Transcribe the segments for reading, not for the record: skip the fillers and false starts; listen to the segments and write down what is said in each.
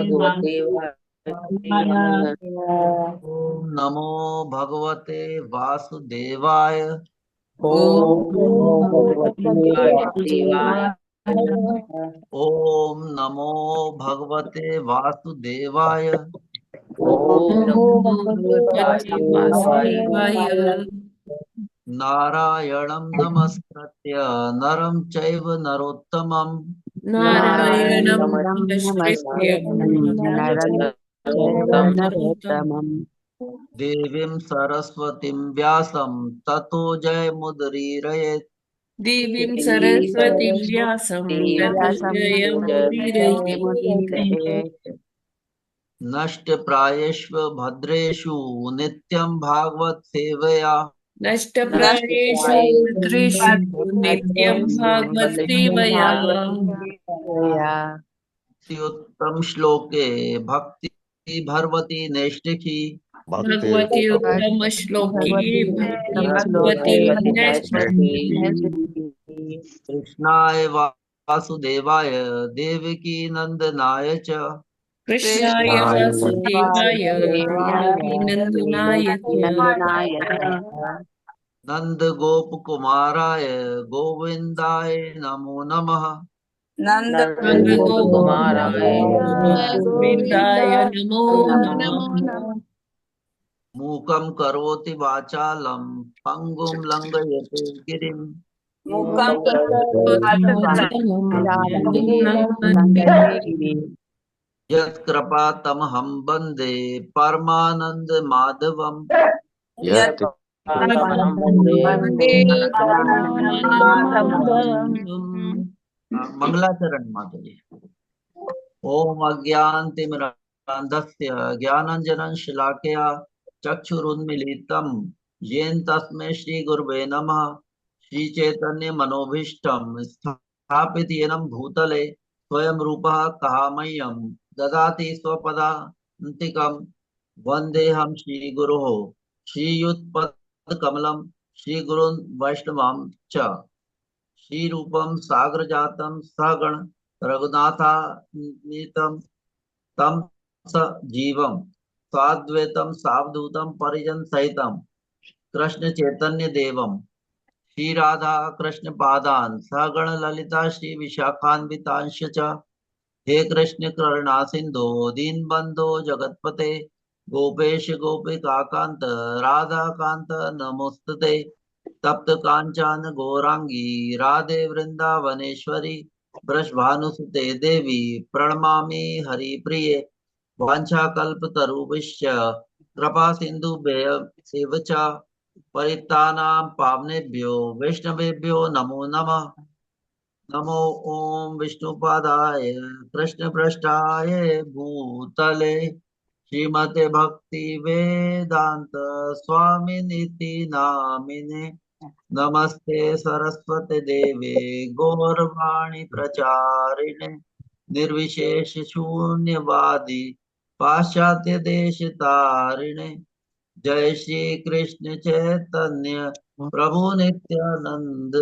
भगवते वासुदेवाय। ओम नमो भगवते वासुदेवाय। ओम ओम नमो भगवते भगवते वासुदेवाय। वासुदेवाय। ओम नमो भगवते वासुदेवाय। ओम ओम नमो भगवते भगवते वासुदेवाय। वासुदेवाय। नारायणं नमस्कृत्य नरं चैव नरोत्तमं। नारायणं नारायणं नमस्कृत्य नमस्कृत्य नरं चैव नरोत्तमं। नरोत्तमम्। देवीं सरस्वतीं व्यासं ततो जयमुदीरयेत्। देवीं देवीं सरस्वतीं व्यासं सरस्वतीं ततो व्यासं ततो जयमुदीरये। जयमुदीरयेत्। नष्टप्रायेष्व भद्रेषु नित्यं भागवत सेवया। नष्टप्रायेषु भद्रेषु नष्टप्रायेषु नित्यं भद्रेषु भागवत नित्यं सेवया। भागवत सेवया। उत्तम श्लोके भक्ति भरवती नैष्ठिकी। भगवती उत्तम श्लोके भगवती भक्ति उत्तम भगवती श्लोके नैष्ठिकी। कृष्णाय वासुदेवाय देवकी नंदनाय च। कृष्णाय कृष्णाय वासुदेवाय वासुदेवाय देवकी नन्दनाय देवकी च। नन्दनाय च। नंद गोप कुमाराय गोविंदाय नमो नमः। नंद नंद गोकुमाराय गोपकुमाराय गोविन्दाय गोविन्दाय नमो नमो नमः। नमः। मूकं करोति वाचालं पंगुं लंघयते गिरिं। मूकं करोति करोति वाचालं वाचालं पङ्गुं लङ्घयते लङ्घयते गिरिं। यत्कृपा तमहं वन्दे परमानंद माधवम्। यत् कृपातमहं वन्दे वन्दे परमानन्दमाधवम्। परमानन्दमाधवम्। मंगलाचरण माता जी। ओम अज्ञानतिमिरान्धस्य ज्ञानाञ्जनं शलाकया चक्षुरुन्मीलितं येन तस्मै श्रीगुरुवे नमः। श्रीचैतन्यमनोभीष्टं स्थापित येन भूतले स्वयं रूपः कहामह्यं ददाति स्वपदान्तिकं। वन्देऽहं श्रीगुरोः श्रीयुतपदकमलं श्रीगुरून् वैष्णवां च। श्रीरूपं साग्रजातं सहगण रघुनाथान्वितं तं सजीवं साद्वैतं सावधूतं परिजन सहितं कृष्ण चैतन्य देवं श्री राधा कृष्ण पादान सहगण ललिता श्री विशाखान्वितांश च। हे कृष्ण करुणा सिंधु दीनबंधो जगतपते गोपेश गोपिका कांत राधा कांत नमोस्तुते। तप्त कांचन गौरांगी राधे वृंदावनेश्वरी वृषभानुसुते देवी प्रणमामि हरिप्रिये। वाञ्छाकल्पतरुभ्यश्च कृपा सिन्धुभ्यः च परित्राणां पावनेभ्यो वैष्णवेभ्यो नमो नमः। नमो ओम विष्णुपादाय कृष्णपृष्ठाय भूतले श्रीमते भक्ति वेदांत स्वामिनिति नामिने। नमस्ते सरस्वती देवे गौरवाणी प्रचारिणे निर्विशेष शून्यवादी पाश्चात्य देश तारिणे। जय श्री कृष्ण चैतन्य प्रभु नित्यानंद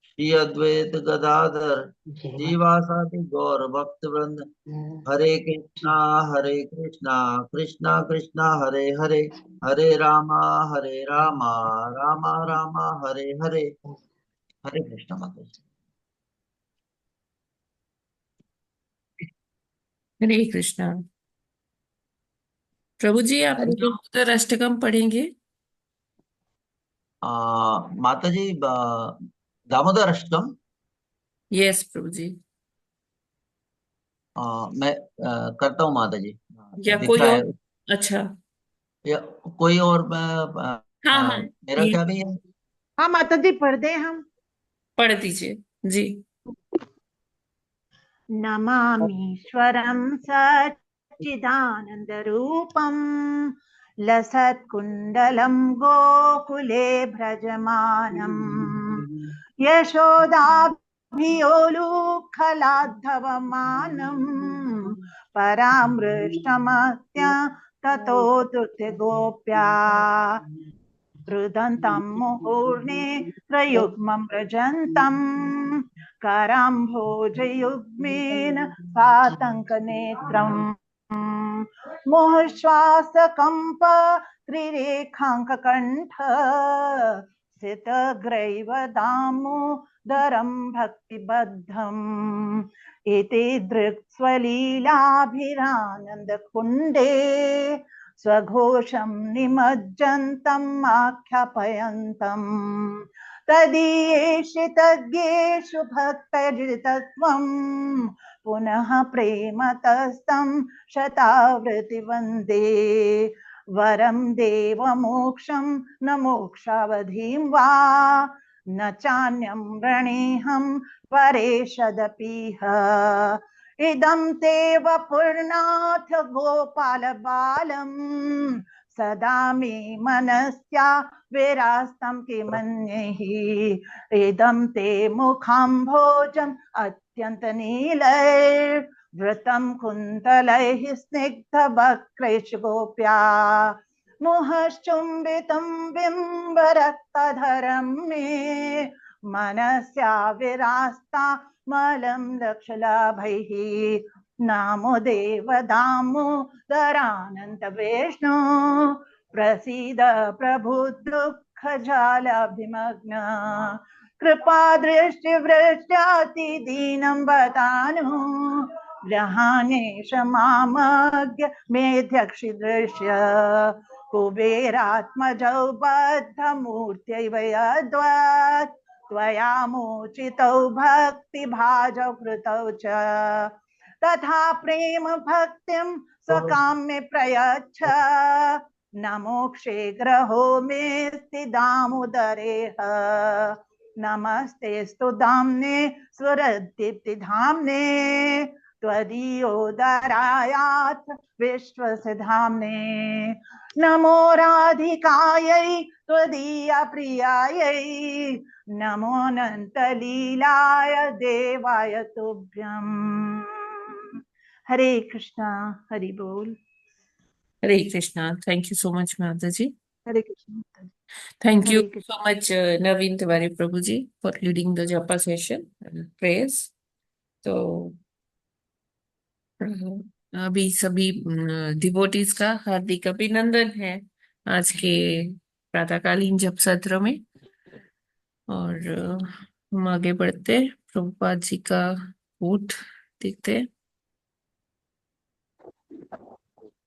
श्री अद्वैत गदाधर श्रीवासादि गौर भक्त वृंद। हरे कृष्णा कृष्णा कृष्णा हरे हरे हरे रामा रामा रामा हरे हरे। हरे कृष्णा माता जी। हरे कृष्णा। प्रभु जी आप दामोदर अष्टकम पढ़ेंगे? माता जी दामोदर अष्टकम। यस प्रभु जी। मैं करता हूँ माता जी। या दिख कोई रहा और? है अच्छा। या कोई और हाँ हाँ, मेरा ये क्या भी है। हाँ माता जी पढ़ दे हम। पढ़ दीजिए जी। नमामीश्वरं सच्चिदानन्दरूपं लसत्कुण्डलं गोकुले भ्रजमानम् यशोदाभियोलुखलाद्धवमानम् परामृष्टमत्य ततो धृतगोप्या रुदन्तं मुहूर्णे प्रयुग्मं व्रजन्तं कराम्भोजयुग्मेन पातङ्कनेत्रम् मोहश्वासकम्प त्रिरेखाङ्ककण्ठ स्थितग्रैव दामोदरं भक्तिबद्धम् एते दृक्स्वलीलाभिरानन्दकुण्डे स्वघोषं निमज्जन्तम् आख्यापयन्तम् तदीयेषु भक्तजितत्वम् पुनः प्रेमतस्तं शतावृति वन्दे वरं देवमोक्षं न मोक्षावधिं वा न चान्यं वृणीहं परेषदपीह इदं ते वपुर्नाथ गोपाल बालम् सदा मे मनस्या विरास्तं किमन्यैः इदं ते मुखाम्भोजम् अत्यन्तनीलैर्वृतं कुन्तलैः स्निग्धवक्त्रैश्च गोप्या मुहश्चुम्बितं बिम्बरक्तधरं मे मनस्या विरास्ता मलं लक्षलाभैः नामो देव दामोदरानन्त विष्णु प्रसीद प्रभु दुःख जालाभिमग्न कृपा दृष्टि वृष्ट्याति दीनं वदानु ग्रहाणेश मामज्ञ मेध्यक्षि दृश्य कुबेरात्मजौ बद्धमूर्त्यैव यद्वत् त्वया मोचितौ भक्तिभाजौ कृतौ च तथा प्रेम भक्तिं स्वकाम्ये प्रयच्छ न मोक्षे ग्रहो मेऽस्ति दामोदरेह नमस्ते स्तु धाम्ने स्वरदीप्तिधाम्ने त्वदीयोदरायाथ विश्वसधाम्ने नमो राधिकायै त्वदीयप्रियायै नमो अनन्तलीलाय देवाय तुभ्यम् हरे कृष्णा हरि बोल Hare Krishna. Thank you so much माता जी। हरे Krishna Thank you Hare Krishna so much, Naveen Tiwari Prabhu ji, for leading the japa session and prayers. तो अभी सभी डिवोटीज का हार्दिक अभिनंदन है आज के प्रातःकालीन जप सत्र में। और हम आगे बढ़ते हैं, प्रभुपाद जी का कोट देखते हैं।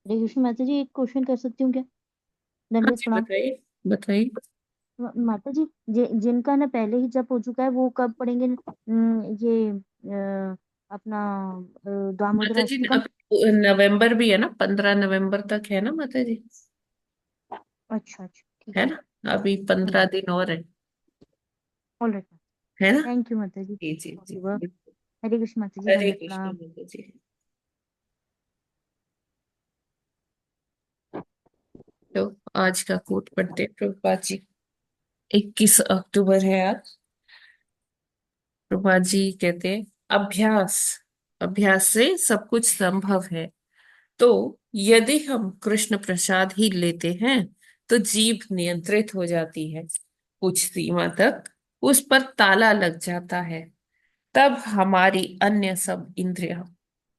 हरे कृष्ण माता जी, एक क्वेश्चन कर सकती हूँ क्या? हाँ दंडवत जी, प्रणाम। बताइए बताइए। माता जी, जिनका ना पहले ही जप हो चुका है वो कब पढ़ेंगे? ये अपना दामोदर माता जी अष्टकम। अब नवंबर भी है ना, 15 नवंबर तक है ना माता जी, अच्छा अच्छा, ठीक है है। ना, अभी 15 दिन और ऑलराइट, है ना। थैंक यू माता जी। जी जी जी, हरे कृष्ण माता जी, हरे दंडवत कृष्ण प्रणाम। माता जी। तो आज का कोट पढ़ते हैं प्रभुपाद जी। 21 अक्टूबर है आज। प्रभुपाद जी कहते हैं, अभ्यास अभ्यास से सब कुछ संभव है। तो यदि हम कृष्ण प्रसाद ही लेते हैं तो जीभ नियंत्रित हो जाती है, कुछ सीमा तक उस पर ताला लग जाता है। तब हमारी अन्य सब इंद्रियां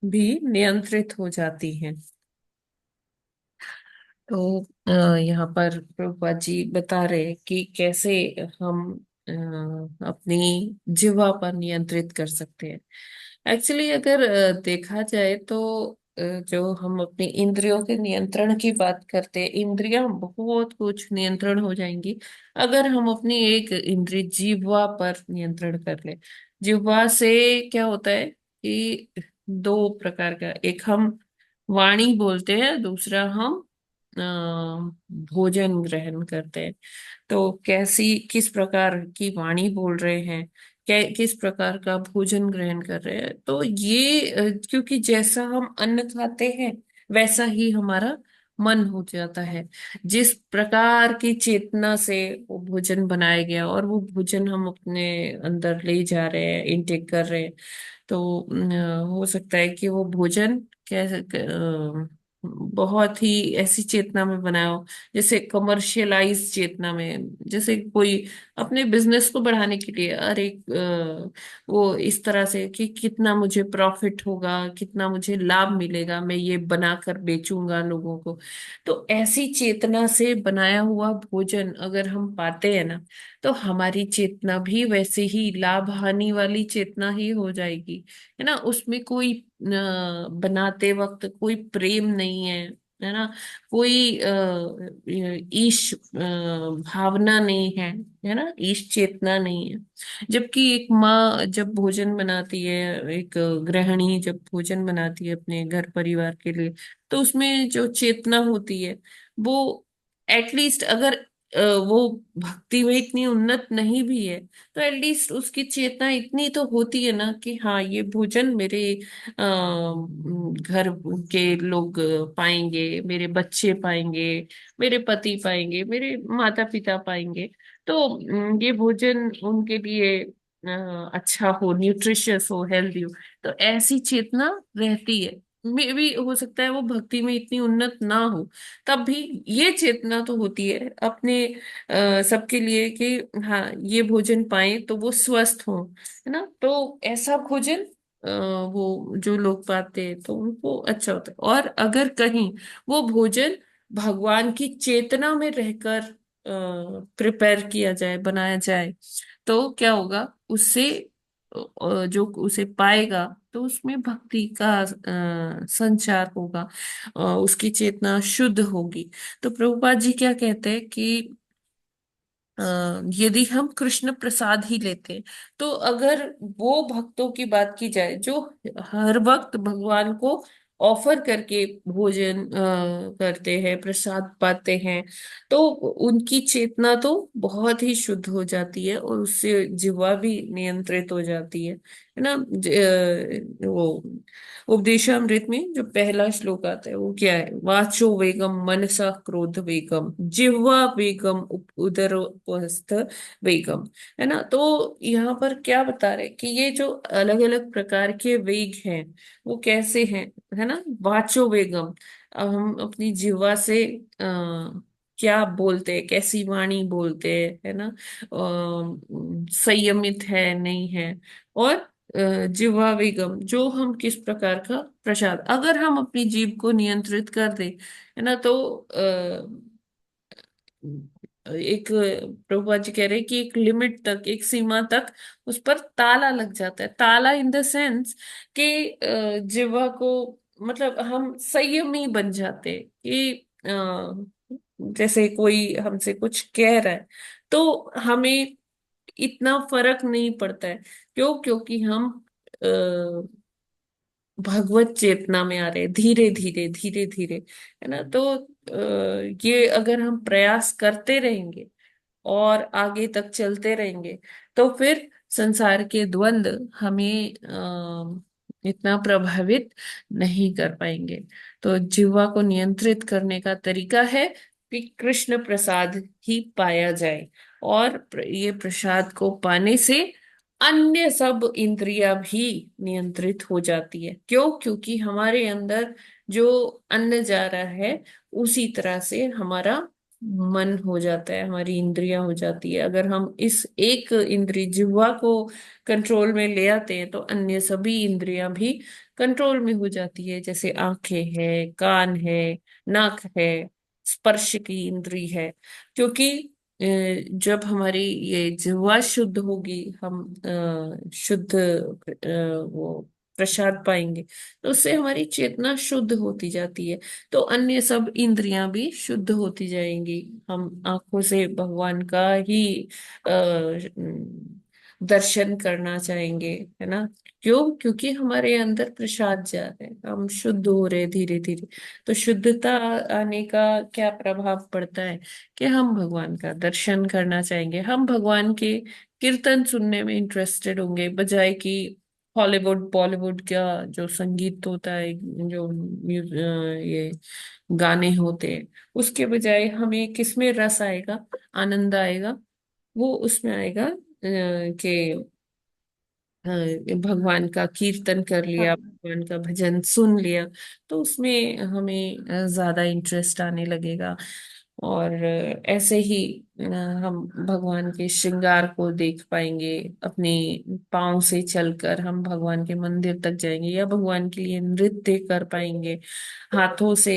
भी नियंत्रित हो जाती हैं। तो यहाँ पर प्रभुपाद जी बता रहे हैं कि कैसे हम अपनी जिह्वा पर नियंत्रित कर सकते हैं। एक्चुअली अगर देखा जाए तो जो हम अपनी इंद्रियों के नियंत्रण की बात करते हैं, इंद्रियां बहुत कुछ नियंत्रण हो जाएंगी अगर हम अपनी एक इंद्रिय जिह्वा पर नियंत्रण कर ले। जिह्वा से क्या होता है कि दो प्रकार का, एक हम वाणी बोलते हैं, दूसरा हम अ, भोजन ग्रहण करते हैं। तो कैसी किस प्रकार की वाणी बोल रहे हैं, किस प्रकार का भोजन ग्रहण कर रहे हैं, तो ये क्योंकि जैसा हम अन्न खाते हैं वैसा ही हमारा मन हो जाता है। जिस प्रकार की चेतना से वो भोजन बनाया गया और वो भोजन हम अपने अंदर ले जा रहे हैं, इनटेक कर रहे हैं, तो हो सकता है कि वो भोजन कैसे बहुत ही ऐसी चेतना में बनाया हो, जैसे कमर्शियलाइज चेतना में, जैसे कोई अपने बिजनेस को बढ़ाने के लिए, अरे वो इस तरह से कि कितना मुझे प्रॉफिट होगा, कितना मुझे लाभ मिलेगा, मैं ये बनाकर बेचूंगा लोगों को। तो ऐसी चेतना से बनाया हुआ भोजन अगर हम पाते हैं ना, तो हमारी चेतना भी वैसे ही लाभ हानि वाली चेतना ही हो जाएगी। है ना, उसमें कोई बनाते वक्त कोई प्रेम नहीं है ना, कोई ईश भावना नहीं है ना, ईश चेतना नहीं है। जबकि एक माँ जब भोजन बनाती है, एक गृहिणी जब भोजन बनाती है अपने घर परिवार के लिए, तो उसमें जो चेतना होती है वो एटलीस्ट, अगर वो भक्ति में इतनी उन्नत नहीं भी है, तो एटलीस्ट उसकी चेतना इतनी तो होती है ना कि हाँ, ये भोजन मेरे घर के लोग पाएंगे, मेरे बच्चे पाएंगे, मेरे पति पाएंगे, मेरे माता पिता पाएंगे। तो ये भोजन उनके लिए अच्छा हो, न्यूट्रिशियस हो, हेल्दी हो। तो ऐसी चेतना रहती है। मे भी हो सकता है वो भक्ति में इतनी उन्नत ना हो, तब भी ये चेतना तो होती है अपने सबके लिए कि हाँ, ये भोजन पाए तो वो स्वस्थ हो। है ना, तो ऐसा भोजन वो जो लोग पाते हैं तो उनको अच्छा होता है। और अगर कहीं वो भोजन भगवान की चेतना में रहकर प्रिपेयर किया जाए, बनाया जाए, तो क्या होगा उससे, जो उसे पाएगा तो उसमें भक्ति का संचार होगा, उसकी चेतना शुद्ध होगी। तो प्रभुपाद जी क्या कहते हैं कि यदि हम कृष्ण प्रसाद ही लेते, तो अगर वो भक्तों की बात की जाए जो हर वक्त भगवान को ऑफर करके भोजन करते हैं, प्रसाद पाते हैं, तो उनकी चेतना तो बहुत ही शुद्ध हो जाती है और उससे जिह्वा भी नियंत्रित हो जाती है ना। वो उपदेशामृत में जो पहला श्लोक आता है वो क्या है? वाचो वेगम मनसा क्रोध वेगम जिह्वा वेगम उदरोपस्थ वेगम। है ना, तो यहाँ पर क्या बता रहे कि ये जो अलग अलग प्रकार के वेग हैं वो कैसे हैं? है ना, वाचो वेगम, अब हम अपनी जिह्वा से क्या बोलते हैं, कैसी वाणी बोलते हैं, है ना, संयमित है नहीं है। और जिह्वा वेगम, जो हम किस प्रकार का प्रसाद, अगर हम अपनी जीभ को नियंत्रित कर दे, है ना, तो एक प्रभुपाद जी कह रहे हैं कि एक लिमिट तक, एक सीमा तक उस पर ताला लग जाता है। ताला इन द सेंस कि जिह्वा को, मतलब हम संयमी बन जाते हैं कि जैसे कोई हमसे कुछ कह रहा है तो हमें इतना फर्क नहीं पड़ता है। क्यों? क्योंकि हम भगवत चेतना में आ रहे हैं, धीरे धीरे धीरे धीरे। है ना, तो ये अगर हम प्रयास करते रहेंगे और आगे तक चलते रहेंगे, तो फिर संसार के द्वंद्व हमें इतना प्रभावित नहीं कर पाएंगे। तो जिह्वा को नियंत्रित करने का तरीका है कि कृष्ण प्रसाद ही पाया जाए। और ये प्रसाद को पाने से अन्य सब इंद्रियां भी नियंत्रित हो जाती है। क्यों? क्योंकि हमारे अंदर जो अन्न जा रहा है उसी तरह से हमारा मन हो जाता है, हमारी इंद्रियां हो जाती है। अगर हम इस एक इंद्रिय जिह्वा को कंट्रोल में ले आते हैं तो अन्य सभी इंद्रियां भी कंट्रोल में हो जाती है, जैसे आंखें है, कान है, नाक है, स्पर्श की इंद्री है। क्योंकि जब हमारी ये जिह्वा शुद्ध होगी, हम शुद्ध वो प्रसाद पाएंगे, तो उससे हमारी चेतना शुद्ध होती जाती है। तो अन्य सब इंद्रियां भी शुद्ध होती जाएंगी। हम आंखों से भगवान का ही दर्शन करना चाहेंगे। है ना, क्यों? क्योंकि हमारे अंदर प्रसाद जा रहे हैं, हम शुद्ध हो रहे धीरे धीरे। तो शुद्धता आने का क्या प्रभाव पड़ता है कि हम भगवान का दर्शन करना चाहेंगे, हम भगवान के कीर्तन सुनने में इंटरेस्टेड होंगे, बजाय कि हॉलीवुड बॉलीवुड का जो संगीत होता है, जो ये गाने होते हैं, उसके बजाय हमें किसमें रस आएगा, आनंद आएगा? वो उसमें आएगा कि भगवान का कीर्तन कर लिया, हाँ भगवान का भजन सुन लिया, तो उसमें हमें ज्यादा इंटरेस्ट आने लगेगा। और ऐसे ही हम भगवान के श्रृंगार को देख पाएंगे। अपने पाँव से चलकर हम भगवान के मंदिर तक जाएंगे, या भगवान के लिए नृत्य कर पाएंगे, हाथों से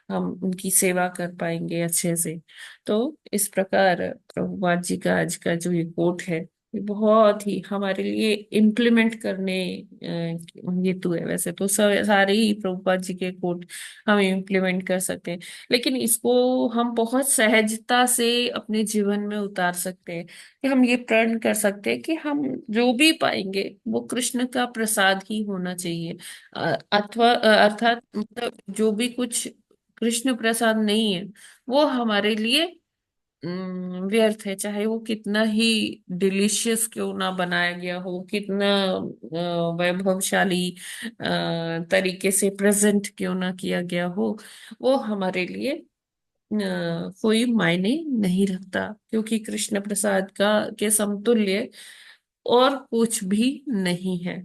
हम उनकी सेवा कर पाएंगे अच्छे से। तो इस प्रकार प्रभुपाद जी का आज का जो ये कोट है, ये बहुत ही हमारे लिए इम्प्लीमेंट करने हेतु है। वैसे तो सारे ही प्रभुपाद जी के कोट हम इम्प्लीमेंट कर सकते हैं, लेकिन इसको हम बहुत सहजता से अपने जीवन में उतार सकते हैं, कि हम ये प्रण कर सकते हैं कि हम जो भी पाएंगे वो कृष्ण का प्रसाद ही होना चाहिए। अथवा अर्थात मतलब जो भी कुछ कृष्ण प्रसाद नहीं है वो हमारे लिए व्यर्थ है, चाहे वो कितना ही डिलीशियस क्यों ना बनाया गया हो, कितना वैभवशाली तरीके से प्रेजेंट क्यों ना किया गया हो, वो हमारे लिए कोई मायने नहीं रखता, क्योंकि कृष्ण प्रसाद का के समतुल्य और कुछ भी नहीं है।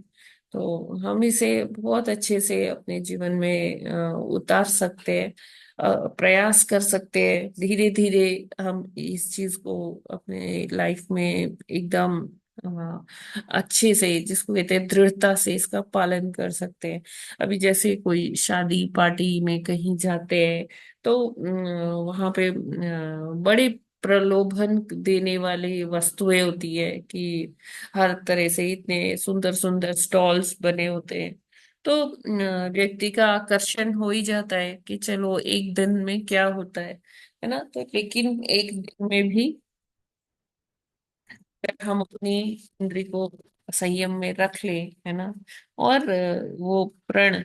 तो हम इसे बहुत अच्छे से अपने जीवन में उतार सकते हैं, प्रयास कर सकते हैं। धीरे धीरे हम इस चीज को अपने लाइफ में एकदम अच्छे से, जिसको कहते हैं दृढ़ता से, इसका पालन कर सकते हैं। अभी जैसे कोई शादी पार्टी में कहीं जाते हैं, तो वहां पे बड़े प्रलोभन देने वाली वस्तुएं होती है, कि हर तरह से इतने सुंदर सुंदर स्टॉल्स बने होते हैं। तो व्यक्ति का आकर्षण हो ही जाता है कि चलो एक दिन में क्या होता है ना। तो लेकिन एक दिन में भी अगर हम अपनी इंद्री को संयम में रख ले, है ना, और वो प्रण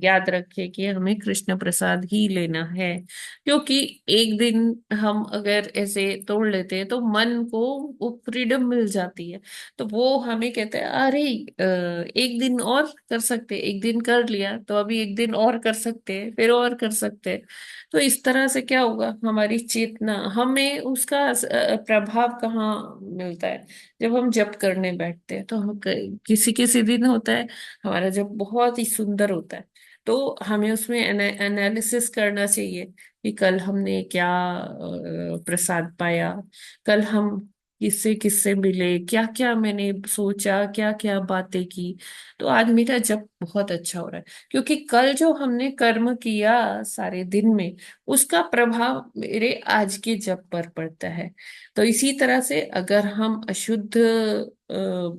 याद रखे कि हमें कृष्ण प्रसाद ही लेना है। क्योंकि एक दिन हम अगर ऐसे तोड़ लेते हैं तो मन को वो फ्रीडम मिल जाती है। तो वो हमें कहते हैं अरे एक दिन और कर सकते हैं, एक दिन कर लिया तो अभी एक दिन और कर सकते हैं, फिर और कर सकते हैं। तो इस तरह से क्या होगा, हमारी चेतना, हमें उसका प्रभाव कहाँ मिलता है, जब हम जप करने बैठते हैं। तो हम किसी किसी दिन होता है हमारा जप बहुत ही सुंदर होता है, तो हमें उसमें एनालिसिस करना चाहिए कि कल हमने क्या प्रसाद पाया, कल हम किससे किससे मिले, क्या क्या मैंने सोचा, क्या क्या बातें की। तो आज मेरा जप बहुत अच्छा हो रहा है, क्योंकि कल जो हमने कर्म किया सारे दिन में, उसका प्रभाव मेरे आज के जप पर पड़ता है। तो इसी तरह से अगर हम अशुद्ध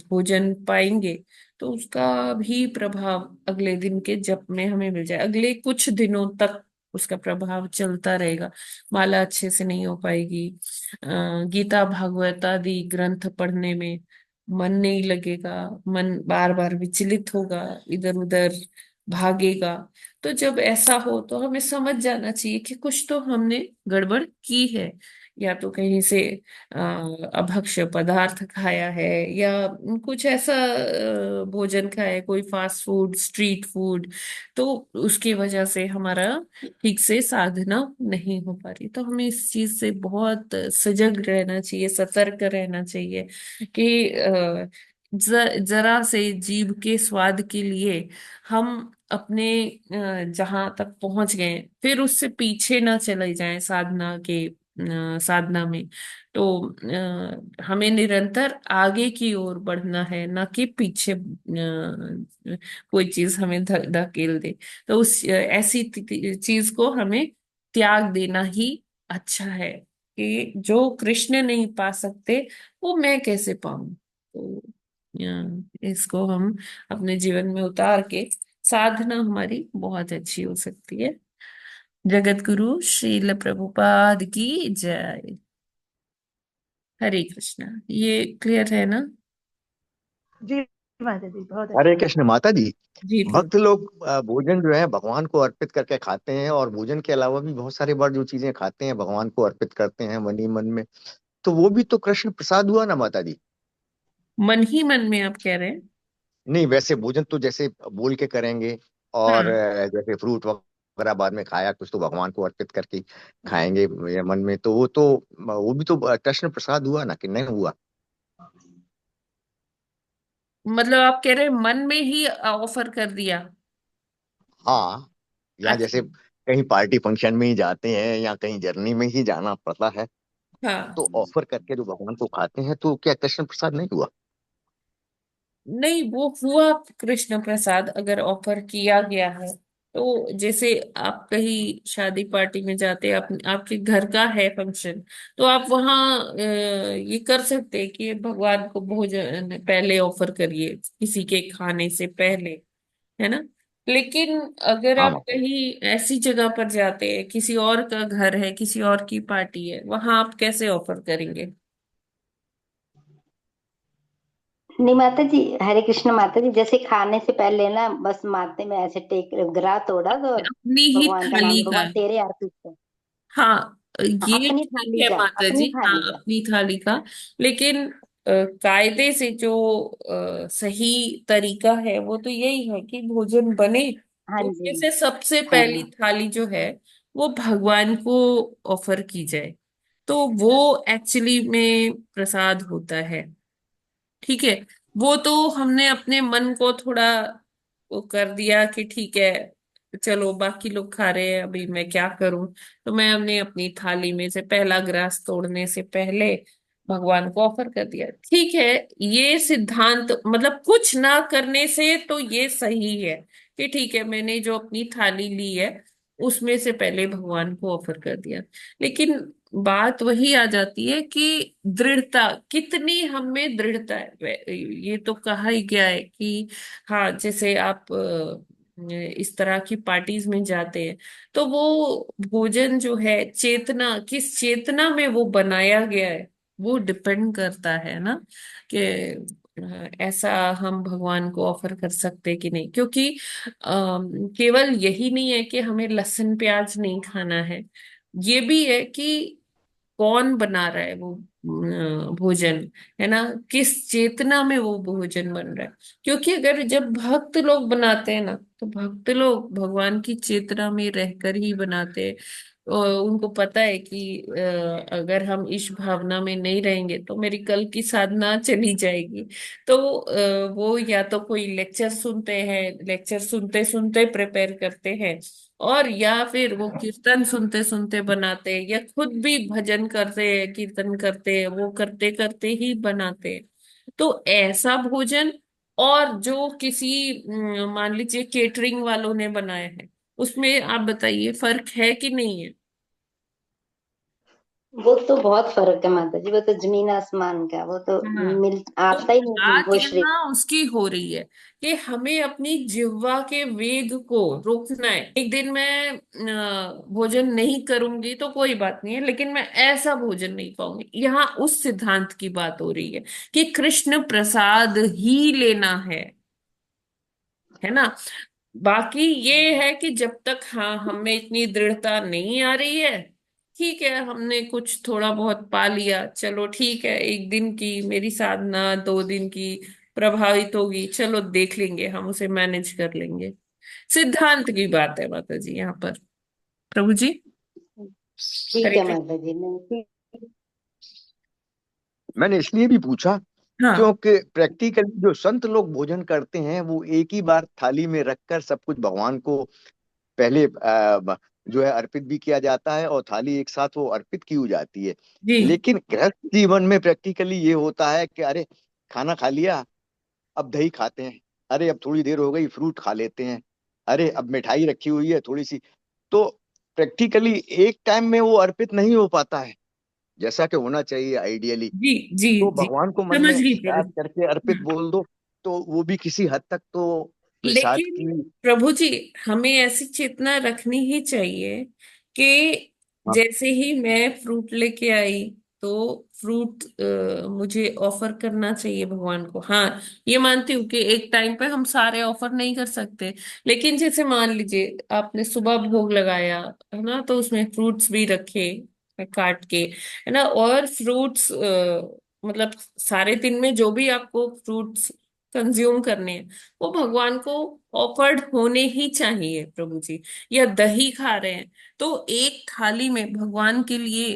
भोजन पाएंगे, तो उसका भी प्रभाव अगले दिन के जप में हमें मिल जाए, अगले कुछ दिनों तक उसका प्रभाव चलता रहेगा। माला अच्छे से नहीं हो पाएगी, गीता भागवत आदि ग्रंथ पढ़ने में मन नहीं लगेगा, मन बार बार विचलित होगा, इधर उधर भागेगा। तो जब ऐसा हो तो हमें समझ जाना चाहिए कि कुछ तो हमने गड़बड़ की है, या तो कहीं से अ, अभक्ष्य पदार्थ खाया है, या कुछ ऐसा भोजन खाया है, कोई फास्ट फूड, स्ट्रीट फूड। तो उसकी वजह से हमारा ठीक से साधना नहीं हो पा रही। तो हमें इस चीज से बहुत सजग रहना चाहिए, सतर्क रहना चाहिए कि जरा से जीभ के स्वाद के लिए हम अपने जहां तक पहुंच गए फिर उससे पीछे ना चले जाएं साधना के साधना में। तो हमें निरंतर आगे की ओर बढ़ना है, ना कि पीछे कोई चीज हमें धकेल दे। तो उस ऐसी चीज को हमें त्याग देना ही अच्छा है, कि जो कृष्ण नहीं पा सकते वो मैं कैसे पाऊं। तो इसको हम अपने जीवन में उतार के साधना हमारी बहुत अच्छी हो सकती है। जगत गुरु श्रील प्रभुपाद की जय। हरे कृष्णा। ये क्लियर है ना? जी माता जी, बहुत हरे अच्छा। कृष्ण माता जी। जी प्रभु। भक्त लोग भोजन जो है भगवान को अर्पित करके खाते हैं, और भोजन के अलावा भी बहुत सारे बार जो चीजें खाते हैं भगवान को अर्पित करते हैं मन ही मन में। तो वो भी तो कृष्ण प्रसाद हुआ ना माता जी। मन ही मन में आप कह रहे हैं? नहीं, वैसे भोजन तो जैसे बोल के करेंगे, और हाँ। जैसे फ्रूट वगैरह बाद में खाया कुछ तो भगवान को अर्पित करके खाएंगे या मन में, तो वो भी तो कृष्ण प्रसाद हुआ ना, कि नहीं हुआ। मतलब आप कह रहे हैं मन में ही ऑफर कर दिया? हाँ, या अच्छा। जैसे कहीं पार्टी फंक्शन में ही जाते हैं या कहीं जर्नी में ही जाना पड़ता है, हाँ। तो ऑफर करके जो भगवान को खाते हैं, तो क्या कृष्ण प्रसाद नहीं हुआ? नहीं, वो हुआ कृष्ण प्रसाद अगर ऑफर किया गया है तो। जैसे आप कहीं शादी पार्टी में जाते हैं, आपके घर का है फंक्शन, तो आप वहाँ ये कर सकते हैं कि भगवान को भोजन पहले ऑफर करिए किसी के खाने से पहले, है ना। लेकिन अगर हाँ आप माता। कहीं ऐसी जगह पर जाते हैं, किसी और का घर है, किसी और की पार्टी है, वहां आप कैसे ऑफर करेंगे? नहीं माता जी, हरे कृष्ण माता जी, जैसे खाने से पहले ना बस माथे में ऐसे टेक ग्राह तोड़ा तो, और अपनी ही भगवान का नाम, थाली का। भगवान तेरे अर्पित है। हाँ, हाँ, ये अपनी ठीक थाली है का, माता जी, अपनी हाँ थाली का। अपनी थाली का। लेकिन कायदे से जो सही तरीका है वो तो यही है कि भोजन बने हाँ तो जी। उसमें से सबसे हाँ पहली थाली जो है वो भगवान को ऑफर की जाए, तो वो एक्चुअली में प्रसाद होता है। ठीक है। वो तो हमने अपने मन को थोड़ा वो कर दिया कि ठीक है, चलो बाकी लोग खा रहे हैं, अभी मैं क्या करूं। तो मैं हमने अपनी थाली में से पहला ग्रास तोड़ने से पहले भगवान को ऑफर कर दिया। ठीक है, ये सिद्धांत मतलब कुछ ना करने से तो ये सही है कि ठीक है, मैंने जो अपनी थाली ली है उसमें से पहले भगवान को ऑफर कर दिया। लेकिन बात वही आ जाती है कि दृढ़ता कितनी हम में दृढ़ता है। ये तो कहा ही गया है कि हाँ, जैसे आप इस तरह की पार्टीज में जाते हैं तो वो भोजन जो है, चेतना किस चेतना में वो बनाया गया है वो डिपेंड करता है ना, कि ऐसा हम भगवान को ऑफर कर सकते कि नहीं। क्योंकि केवल यही नहीं है कि हमें लहसुन प्याज नहीं खाना है, ये भी है कि कौन बना रहा है वो भोजन, है ना, किस चेतना में वो भोजन बन रहा है। क्योंकि अगर जब भक्त लोग बनाते हैं ना, तो भक्त लोग भगवान की चेतना में रहकर ही बनाते हैं। और उनको पता है कि अगर हम इस भावना में नहीं रहेंगे तो मेरी कल की साधना चली जाएगी। तो वो या तो कोई लेक्चर सुनते हैं, लेक्चर सुनते सुनते प्रिपेयर करते हैं, और या फिर वो कीर्तन सुनते सुनते बनाते हैं, या खुद भी भजन करते हैं, कीर्तन करते हैं, वो करते करते ही बनाते हैं। तो ऐसा भोजन और जो किसी मान लीजिए केटरिंग वालों ने बनाया है, उसमें आप बताइए फर्क है कि नहीं है? वो तो बहुत फर्क है माता जी, वो तो जमीन आसमान का, वो तो हाँ। मिल तो आता ही नहीं बात वो श्री। यहाँ उसकी हो रही है कि हमें अपनी जिह्वा के वेग को रोकना है। एक दिन मैं भोजन नहीं करूंगी तो कोई बात नहीं है, लेकिन मैं ऐसा भोजन नहीं पाऊंगी। यहाँ उस सिद्धांत की बात हो रही है कि कृष्ण प्रसाद ही लेना है ना। बाकी ये है कि जब तक हाँ हमें इतनी दृढ़ता नहीं आ रही है, ठीक है, हमने कुछ थोड़ा बहुत पा लिया, चलो ठीक है, एक दिन की मेरी साधना 2 दिन की प्रभावित होगी, चलो देख लेंगे, हम उसे मैनेज कर लेंगे। सिद्धांत की बात है माता जी यहाँ पर। प्रभु जी। ठीक हरे है कृष्ण। माता जी, नहीं ठीक। मैंने इसलिए भी पूछा हाँ। क्योंकि प्रैक्टिकली जो संत लोग भोजन करते हैं, वो एक ही बार थाली में रखकर सब कुछ भगवान को पहले जो है अर्पित भी किया जाता है, और थाली एक साथ वो अर्पित की हो जाती है। जी। लेकिन गृहस्थ जीवन में प्रैक्टिकली ये होता है कि अरे, खाना खा लिया, अब दही खाते हैं, अरे अब थोड़ी देर हो गई फ्रूट खा लेते हैं, अरे अब मिठाई रखी हुई है थोड़ी सी। तो प्रैक्टिकली एक टाइम में वो अर्पित नहीं हो पाता है जैसा कि होना चाहिए आइडियली। जी। जी। तो जी। भगवान को मन समझ में गई प्रभु याद करके अर्पित जी। बोल दो, तो वो भी किसी हद तक तो प्रसाद लेकिन की। प्रभु जी, हमें ऐसी चेतना रखनी ही चाहिए कि हाँ, जैसे ही मैं फ्रूट लेके आई तो फ्रूट मुझे ऑफर करना चाहिए भगवान को। हाँ, ये मानती हूँ कि एक टाइम पे हम सारे ऑफर नहीं कर सकते। लेकिन जैसे मान लीजिए आपने सुबह भोग लगाया, है ना, तो उसमें फ्रूट्स भी रखे काट के, है ना, और फ्रूट्स मतलब सारे दिन में जो भी आपको फ्रूट्स कंज्यूम करने हैं वो भगवान को ऑफर्ड होने ही चाहिए प्रभु जी। या दही खा रहे हैं तो एक थाली में भगवान के लिए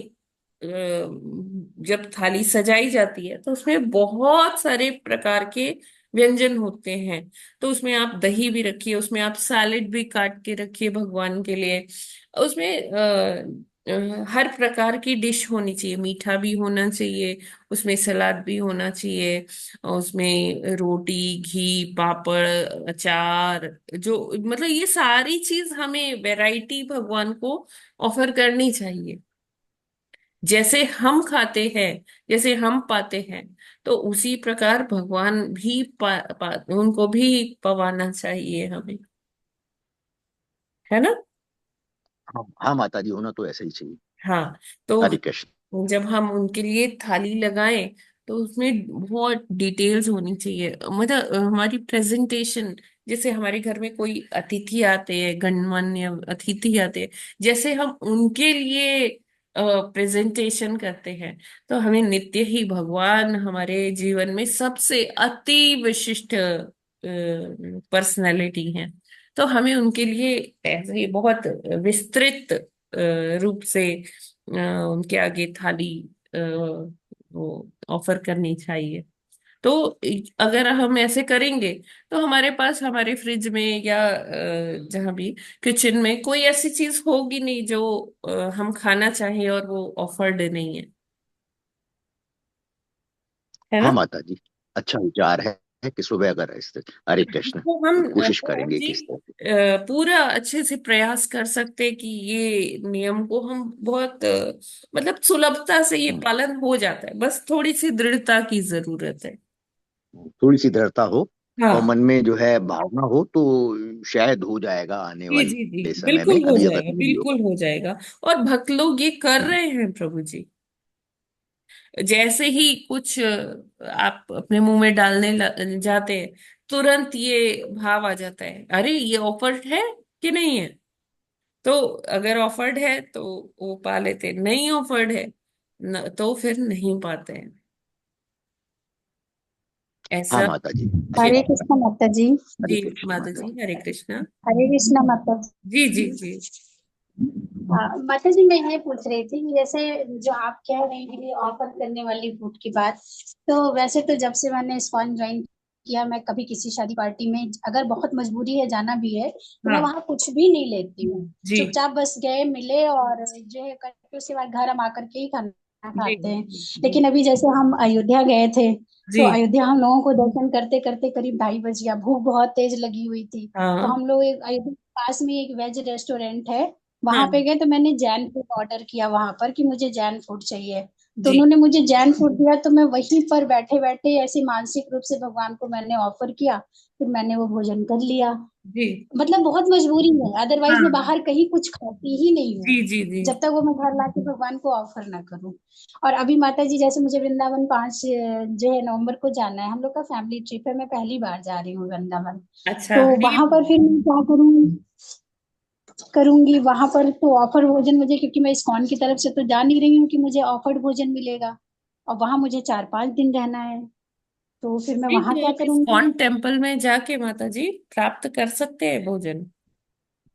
जब थाली सजाई जाती है तो उसमें बहुत सारे प्रकार के व्यंजन होते हैं, तो उसमें आप दही भी रखिए, उसमें आप सैलेड भी काट के रखिए भगवान के लिए। उसमें हर प्रकार की डिश होनी चाहिए, मीठा भी होना चाहिए, उसमें सलाद भी होना चाहिए, और उसमें रोटी, घी, पापड़, अचार, जो मतलब ये सारी चीज हमें वैरायटी भगवान को ऑफर करनी चाहिए। जैसे हम खाते हैं, जैसे हम पाते हैं, तो उसी प्रकार भगवान भी उनको भी पवाना चाहिए हमें, है ना। हाँ हाँ माता जी, होना तो ऐसा ही चाहिए। हाँ, तो हरे कृष्ण। जब हम उनके लिए थाली लगाएं, तो उसमें बहुत डिटेल्स होनी चाहिए, मतलब हमारी प्रेजेंटेशन, जैसे हमारे घर में कोई अतिथि आते हैं, गणमान्य अतिथि आते हैं, जैसे हम उनके लिए प्रेजेंटेशन करते हैं, तो हमें नित्य ही भगवान हमारे जीवन में सबसे अति विशिष्ट पर्सनैलिटी हैं, तो हमें उनके लिए ऐसे ही बहुत विस्तृत रूप से उनके आगे थाली वो ऑफर करनी चाहिए। तो अगर हम ऐसे करेंगे, तो हमारे पास हमारे फ्रिज में या जहाँ भी किचन में कोई ऐसी चीज होगी नहीं जो हम खाना चाहें और वो ऑफर्ड नहीं है हाँ ना। माता जी, अच्छा विचार है कि सुबह अगर इस हरे कृष्ण तो हम कोशिश पवन करेंगे जी कि इस तरह से। पूरा अच्छे से प्रयास कर सकते हैं कि ये नियम को हम बहुत मतलब सुलभता से ये हम्म, पालन हो जाता है, बस थोड़ी सी दृढ़ता की जरूरत है। थोड़ी सी दृढ़ता हो और हाँ, मन में जो है भावना हो तो शायद हो जाएगा आने जी जी जी, वाले समय में, बिल्कुल हो अभी अगर जाएगा, नहीं हो। बिल्कुल हो जाएगा। और भक्त लोग ये कर हम्म, रहे हैं प्रभु जी। जैसे ही कुछ आप अपने मुंह में डालने जाते हैं, तुरंत ये भाव आ जाता है, अरे ये ऑफर्ड है कि नहीं है। तो अगर ऑफर्ड है तो वो पा लेते, नहीं ऑफर्ड है तो फिर नहीं पाते हैं, हाँ ऐसा। माता जी, जी, हरे कृष्ण माता जी। हरे जी कृष्ण माता माता जी, जी। हरे कृष्णा। हरे कृष्ण माता जी। जी जी जी। माता जी मैं ये पूछ रही थी कि जैसे जो आप कह रहे हैं कि ऑफर करने वाली फूड की बात, तो वैसे तो जब से मैंने इस्कॉन ज्वाइन किया, मैं कभी किसी शादी पार्टी में अगर बहुत मजबूरी है जाना भी है, तो मैं हाँ, वहां कुछ भी नहीं लेती हूँ। जी चुपचाप बस गए मिले और जो है करके उसके बाद घर हम आकर के ही खाना जी खाते हैं। जी लेकिन अभी जैसे हम अयोध्या गए थे, जी। तो अयोध्या हम लोगों को दर्शन करते करते करीब 2:30 बज गया, भूख बहुत तेज लगी हुई थी। तो हाँ हम लोग एक अयोध्या के पास में एक वेज रेस्टोरेंट है, वहां पे हाँ, गए, तो मैंने जैन फूड ऑर्डर किया वहां पर कि मुझे जैन फूड चाहिए। तो जी उन्होंने मुझे जैन फूड दिया, तो मैं वहीं पर बैठे बैठे ऐसे मानसिक रूप से भगवान को मैंने ऑफर किया, फिर मैंने वो भोजन कर लिया। जी। मतलब बहुत मजबूरी है, अदरवाइज मैं हाँ, बाहर कहीं कुछ खाती ही नहीं हूँ, जी जी जी जब तक वो मैं घर लाके भगवान को ऑफर ना करूँ। और अभी माता जी जैसे मुझे वृंदावन 5 जो है नवंबर को जाना है, हम लोग का फैमिली ट्रिप है, मैं पहली बार जा रही हूँ वृंदावन। अच्छा। तो वहां पर फिर मैं क्या करूंगी वहां पर, तो ऑफर भोजन मुझे, क्योंकि मैं इस्कॉन की तरफ से तो जान नहीं रही हूँ कि मुझे ऑफर्ड भोजन मिलेगा, और वहां मुझे 4-5 दिन रहना है, तो फिर मैं नहीं, वहां तो क्या आप करूंगी। इस्कॉन टेम्पल में जाके माता जी प्राप्त कर सकते हैं भोजन,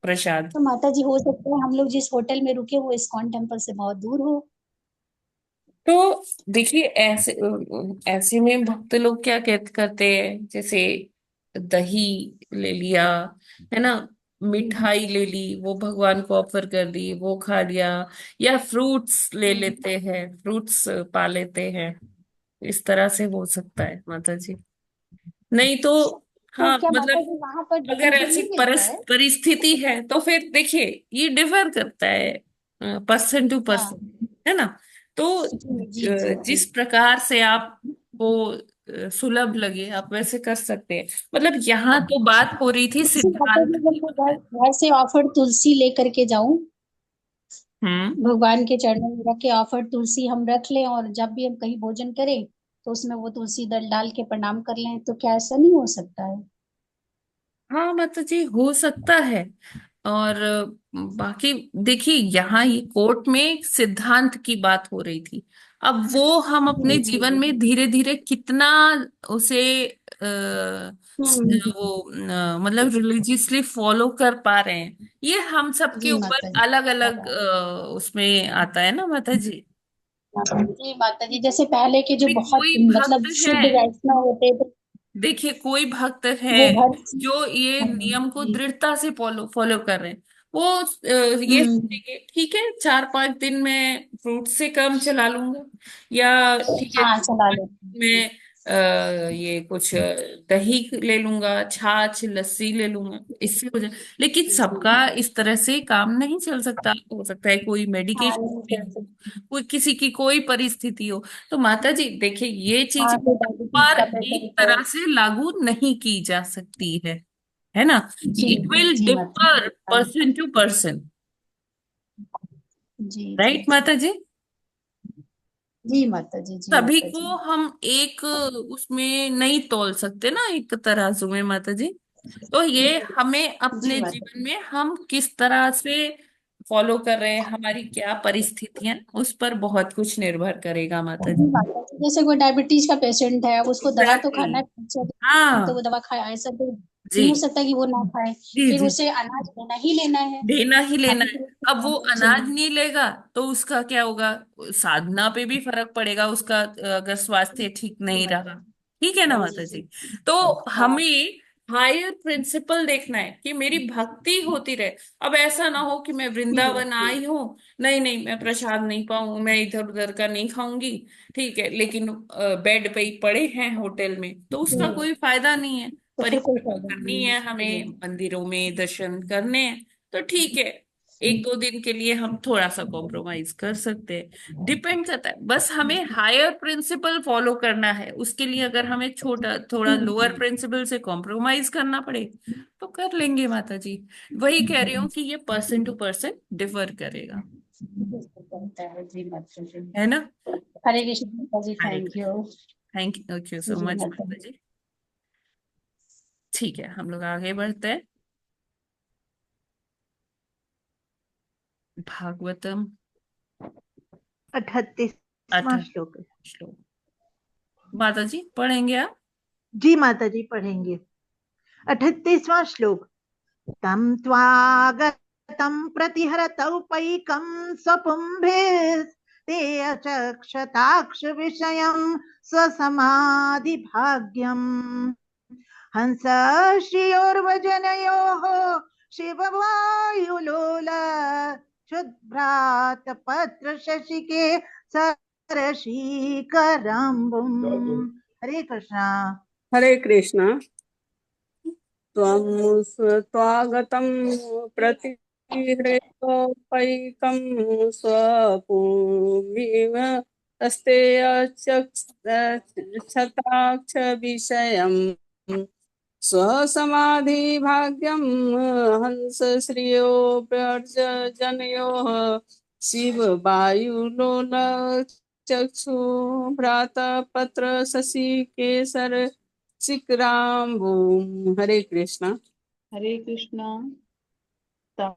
प्रसाद। तो माता जी हो सकता है हम लोग जिस होटल में रुके वो इस्कॉन टेम्पल से बहुत दूर हो। तो देखिए, ऐसे ऐसे में भक्त लोग क्या करते हैं, जैसे दही ले लिया, है ना, मिठाई ले ली, वो भगवान को ऑफर कर दी, वो खा लिया, या फ्रूट्स ले लेते हैं, फ्रूट्स पा लेते हैं। इस तरह से हो सकता है माता जी, नहीं तो तो हाँ क्या माता मतलब जी वहां पर अगर दही तो ऐसी नहीं मिलता है? परिस्थिति है, तो फिर देखिए ये डिफर करता है पर्सन टू हाँ पर्सन, है ना। तो जी जी जी जी। जिस प्रकार से आपको सुलभ लगे आप वैसे कर सकते हैं। मतलब यहाँ तो बात हो रही थी जैसे माता सिद्धांत जी की। जब मैं घर घर से ऑफर तुलसी लेकर के जाऊं, हम्म। भगवान के चरणों में रख के ऑफर तुलसी हम रख लें, और जब भी हम कहीं भोजन करें तो उसमें वो तुलसी दल डाल के प्रणाम कर लें, तो क्या ऐसा नहीं हो सकता है? हाँ माता जी, हो सकता है। और बाकी देखिए, यहाँ ये कोर्ट में सिद्धांत की बात हो रही थी, अब वो हम अपने जी जी जीवन जी। में धीरे धीरे कितना उसे हम्म। वो मतलब रिलीजियसली फॉलो कर पा रहे हैं, ये हम सबके जी ऊपर माता जी। अलग अलग उसमें आता है ना माता जी। जी माता जी, जैसे पहले के जो भी बहुत कोई मतलब भक्त है। शुद्ध वैष्णव होते थे, देखिए कोई भक्त है वो घर जो ये नियम को जी। दृढ़ता से फॉलो फॉलो कर रहे हैं, वो ये हम्म। सोचेंगे ठीक है 4-5 दिन में फ्रूट से काम चला लूंगा, या ठीक है हाँ, चला 4-5 दिन लेते हैं। में ये कुछ दही ले लूंगा, छाछ लस्सी ले लूंगा, इससे हो जाए। लेकिन जी सबका जी। इस तरह से काम नहीं चल सकता, हो सकता है कोई हाँ, मेडिकेशन नहीं पे चल हो, सकते। कोई किसी की कोई परिस्थिति हो। तो माता जी देखिए ये चीज हाँ, तो डायबिटीज पर का एक पेशेंट है। तरह से लागू नहीं की जा सकती है ना। जी इट विल जी माता डिफर हाँ, पर्सन टू पर्सन, जी जी राइट जी। माता जी। जी माता जी, जी सभी माता को जी। हम एक उसमें नहीं तौल सकते ना, एक तराजू में माता जी। तो ये हमें जी अपने माता जीवन जी। में हम किस तरह से फॉलो कर रहे हैं, हमारी क्या परिस्थितियां, उस पर बहुत कुछ निर्भर करेगा माता जी। जी माता जी, जैसे कोई डायबिटीज का पेशेंट है, अब उसको दवा तो एग्जैक्टली। खाना है, अच्छा तो वो हाँ दवा खाए, ऐसा तो जी नहीं हो सकता कि वो ना खाए। जी फिर जी, उसे अनाज लेना ही लेना है, देना ही लेना खाने है। के लिए तो अब वो खाना अनाज चाहिए। नहीं लेगा तो उसका क्या होगा, साधना पे भी फर्क पड़ेगा उसका, अगर स्वास्थ्य ठीक जी नहीं माता रहा। ठीक है ना जी माता जी। जी। तो हाँ। हमें हायर प्रिंसिपल देखना है कि मेरी भक्ति होती रहे। अब ऐसा ना हो कि मैं जी वृंदावन आई हूँ, नहीं नहीं मैं प्रसाद नहीं पाऊँ, मैं इधर उधर का नहीं खाऊंगी, ठीक है, लेकिन बेड पे ही पड़े हैं होटल में, तो उसका जी। कोई फायदा नहीं है। तो फिर कोई परिक्रमा फायदा करनी नहीं है, है। हमें जी मंदिरों में दर्शन करने हैं, तो ठीक है 1-2 दिन के लिए हम थोड़ा सा कॉम्प्रोमाइज कर सकते हैं। डिपेंड करता है, बस हमें हायर प्रिंसिपल फॉलो करना है। उसके लिए अगर हमें छोटा थोड़ा लोअर प्रिंसिपल से कॉम्प्रोमाइज करना पड़े तो कर लेंगे माता जी। वही कह रही हूँ कि ये पर्सन टू पर्सन डिफर करेगा, करता है। जी माता जी। है ना। हरे कृष्ण माता जी, Hare thank Krishna. You. Thank you so जी मच माता माता जी। जी। ठीक है हम लोग आगे बढ़ते हैं। भागवतम 38वां 18 श्लोक। श्लोक, माता जी पढ़ेंगे आप। जी माता जी पढ़ेंगे। 38वां श्लोक। तं त्वागतं प्रतिहरतौ पैकं स्वपुंभिस्ते अचक्षताक्ष विषयं स्वसमाधिभाग्यम् हंसश्रियोर्वजनयोः शिववायुलोला क्षुद्भ्रात पत्र शशिके सरशीकरम्बुम्। हरे कृष्णा। हरे कृष्णा। त्वं स्वागतं प्रतिहृतोपैकं स्वभूमिव अस्ते क्षताक्षविषयम् स्वसमाधिभाग्यं हंसश्रियो व्रजजनयोः शिववायुलोल चक्षुभ्रातपत्र शशिकेसर सिकराम्बुम। हरे कृष्णा। हरे कृष्णा। तं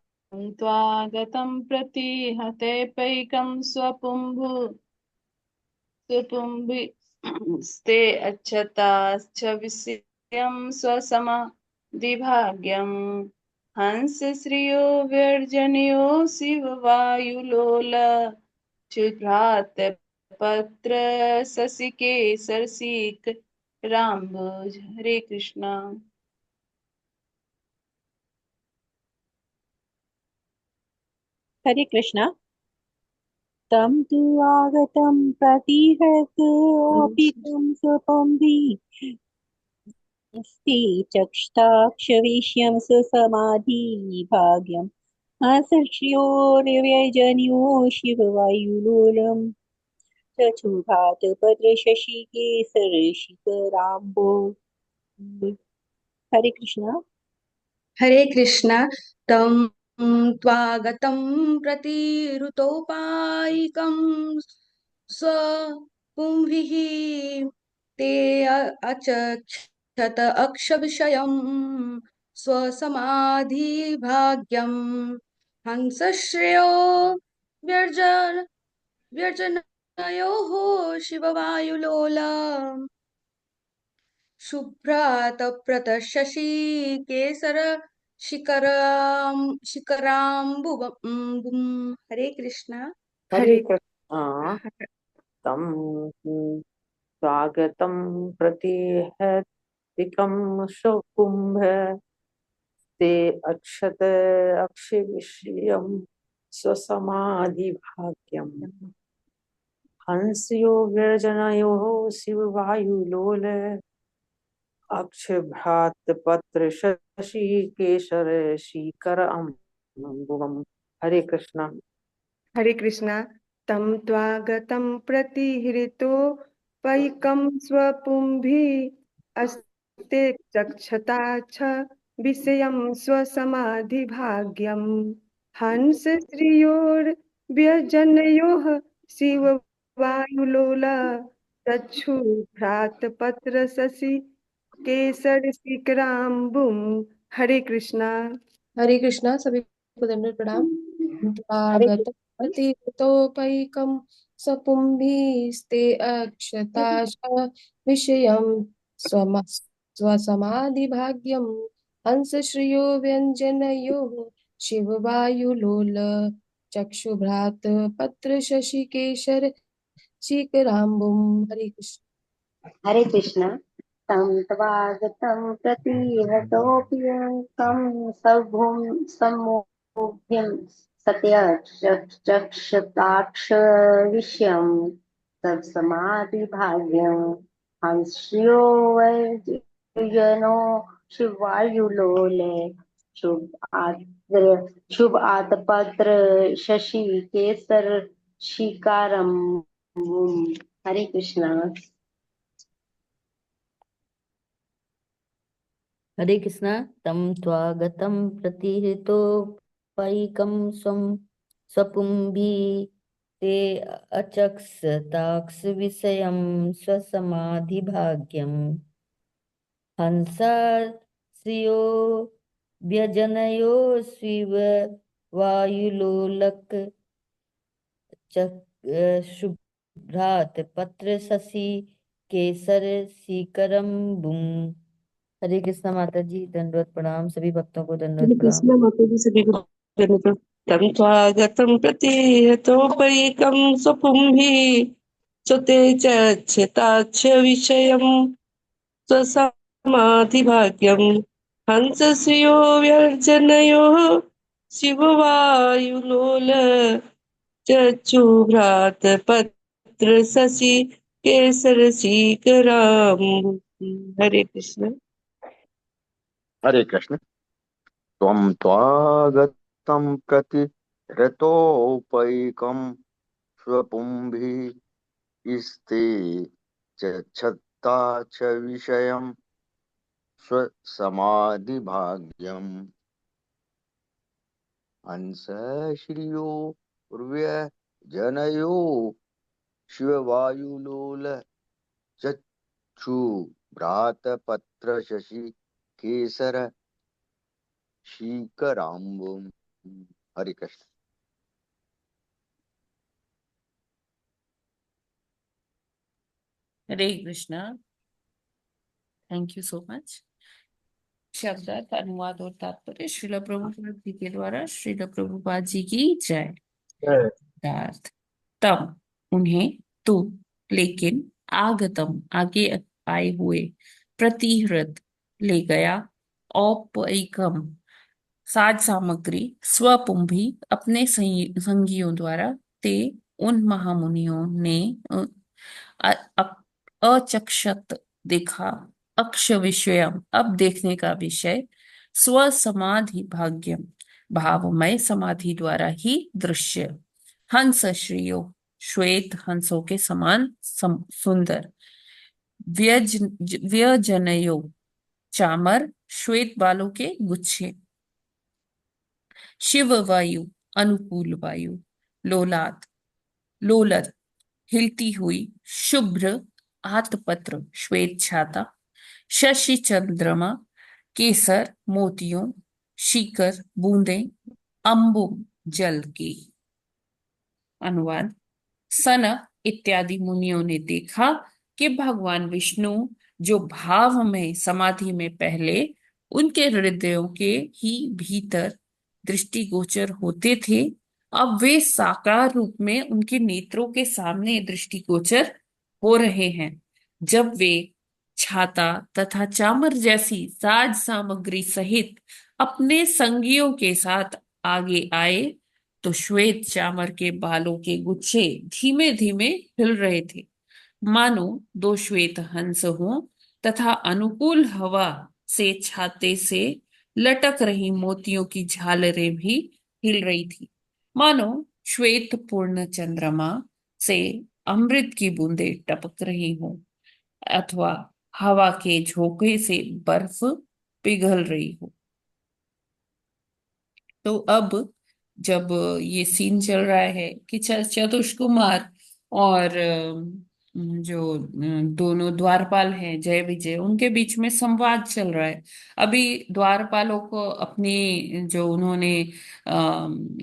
त्वागतं प्रतिहतेपैकं स्वपुंभि स्ते अच्छताश्च विषयं स्वसमाधिभाग्यम् हंसश्रियो व्यर्जनयो शिववायुलोल क्षुद्रात् पत्र शशिकेसरसिक राम्बुज। हरे कृष्णा। हरे कृष्णा। तं तु आगतं प्रतिहतोऽपि तं स्वपन्थी चक्षुषाक्षविष्यं सुसमाधिभाग्यम् आसश्रियोर्व्यजन्यो शिववायुलोलम् चक्षुभात भद्रशशिकेसरशिखराम्बो। हरे कृष्णा। हरे कृष्णा। तं त्वागतं प्रतिहृतोपायिकं स्वपुंभिः ते अचक्षत अक्षविषयं स्वसमाधिभाग्यं हंसश्रेयो व्यर्जन व्यर्जनयोः शिववायुलोला शुभ्रातप्रतशशि केसर शिखराम्बुम्। हरे कृष्णा। हरे कृष्णा। तं स्वागतं प्रतिहत प्राप्तिकं सुकुम्भ ते अक्षत अक्षिविषयं स्वसमाधिभाग्यम् हंसयो व्यजनयोः शिववायुलोल अक्षभ्रात पत्र शशि केसर शीकर अम्बुवम्। हरे कृष्णा। हरे कृष्णा। तं त्वागतं प्रतिहृतो पैकं स्वपुंभिः अस्ते चक्षता छ विषयं स्वसमाधिभाग्यम् हंस श्रियोर्व्यजनयोः शिववायुलोला चक्षुभ्रातपत्र शशि केसर शिखराम्बुम्। हरे कृष्णा। हरे कृष्णा। सभी को दंडवत प्रणाम। हरे आगत प्रतितोपैकं सपुंभिस्ते अक्षताश विषयं स्वसमाधिभाग्यं हंसश्रियो व्यञ्जनयोः शिववायुलोल चक्षुभ्रात पत्र शशिकेशर शिखराम्बुम्। हरे कृष्ण। हरे कृष्ण। तं त्वागतं प्रतिहतोऽप्यङ्कं सम्मोह्यं सत्यचक्षताक्ष विषयं तत्समाधिभाग्यं हंस्यो वैजनो शिवायुलोले शुभ आतपत्र शशि केसर शिकारम। हरे कृष्णा। हरे कृष्णा। तं त्वागतं प्रतिहृतोपैकं स्वं स्वपुंभिः ते अचक्षताक्ष विषयं स्वसमाधिभाग्यम् हंसा श्रियो व्यजनयो शिव वायुलोलक शुभ्रात पत्र शशि केसर सीकरम बुम। हरे कृष्णा माता जी, दंडवत प्रणाम। सभी भक्तों को दंडवत प्रणाम। कृष्ण माता जी सभी को दंडवत प्रणाम। तं त्वागतं प्रतिहतोपैकं स्वपुंभिः सुते चक्षताक्ष विषयं स्वसमाधिभाग्यं हंसस्यो व्यर्जनयोः शिववायुलोल चक्षुभ्रात पत्र शशि केसर शीकराम। हरे कृष्ण। हरे कृष्ण। त्वं त्वागतं प्रति रतोपैकं स्वपुंभिः स्ते चक्षता च विषयं स्वसमाधिभाग्यम् हंसश्रियो व्यजनयो शिववायुलोल चक्षुभ्रातपत्र शशि केसर शीकराम्बुम। Hare Krishna. Hare Krishna. Thank you so much. शब्दार्थ अनुवाद और तात्पर्य श्रील प्रभुपाद जी के द्वारा। श्रील प्रभुपाद जी की जय। शब्दार्थ तम उन्हें, तू लेकिन, आगतम आगे आए हुए, प्रतिहृत ले गया, औपैकम साज सामग्री, स्वपुंभी अपने संगियों द्वारा, ते उन महामुनियों ने अचक्षत देखा, अक्ष विषयम अब देखने का विषय, स्व समाधि भाग्यम भावमय समाधि द्वारा ही दृश्य, हंस श्रियो श्वेत हंसों के समान सुंदर, व्यजनयो चामर श्वेत बालों के गुच्छे, शिव वायु अनुकूल वायु, लोलात लोलत हिलती हुई, शुभ्र आतपत्र श्वेत छाता, शशि चंद्रमा केसर मोतियों, शिकर बूंदें, अम्बुम जल की। अनुवाद सनक इत्यादि मुनियों ने देखा कि भगवान विष्णु जो भाव में समाधि में पहले उनके हृदयों के ही भीतर दृष्टिगोचर होते थे, अब वे साकार रूप में उनके नेत्रों के सामने दृष्टिगोचर हो रहे हैं। जब वे छाता तथा चामर जैसी साज सामग्री सहित अपने संगियों के साथ आगे आए तो श्वेत चामर के बालों के गुच्छे धीमे धीमे हिल रहे थे, मानो दो श्वेत हंस हों, तथा अनुकूल हवा से छाते से लटक रही मोतियों की झालरें भी हिल रही थी, मानो श्वेत पूर्ण चंद्रमा से अमृत की बूंदें टपक रही हों, अथवा हवा के झोंके से बर्फ पिघल रही हो। तो अब जब ये सीन चल रहा है कि चतुष कुमार और जो दोनों द्वारपाल हैं जय विजय, उनके बीच में संवाद चल रहा है। अभी द्वारपालों को अपनी जो उन्होंने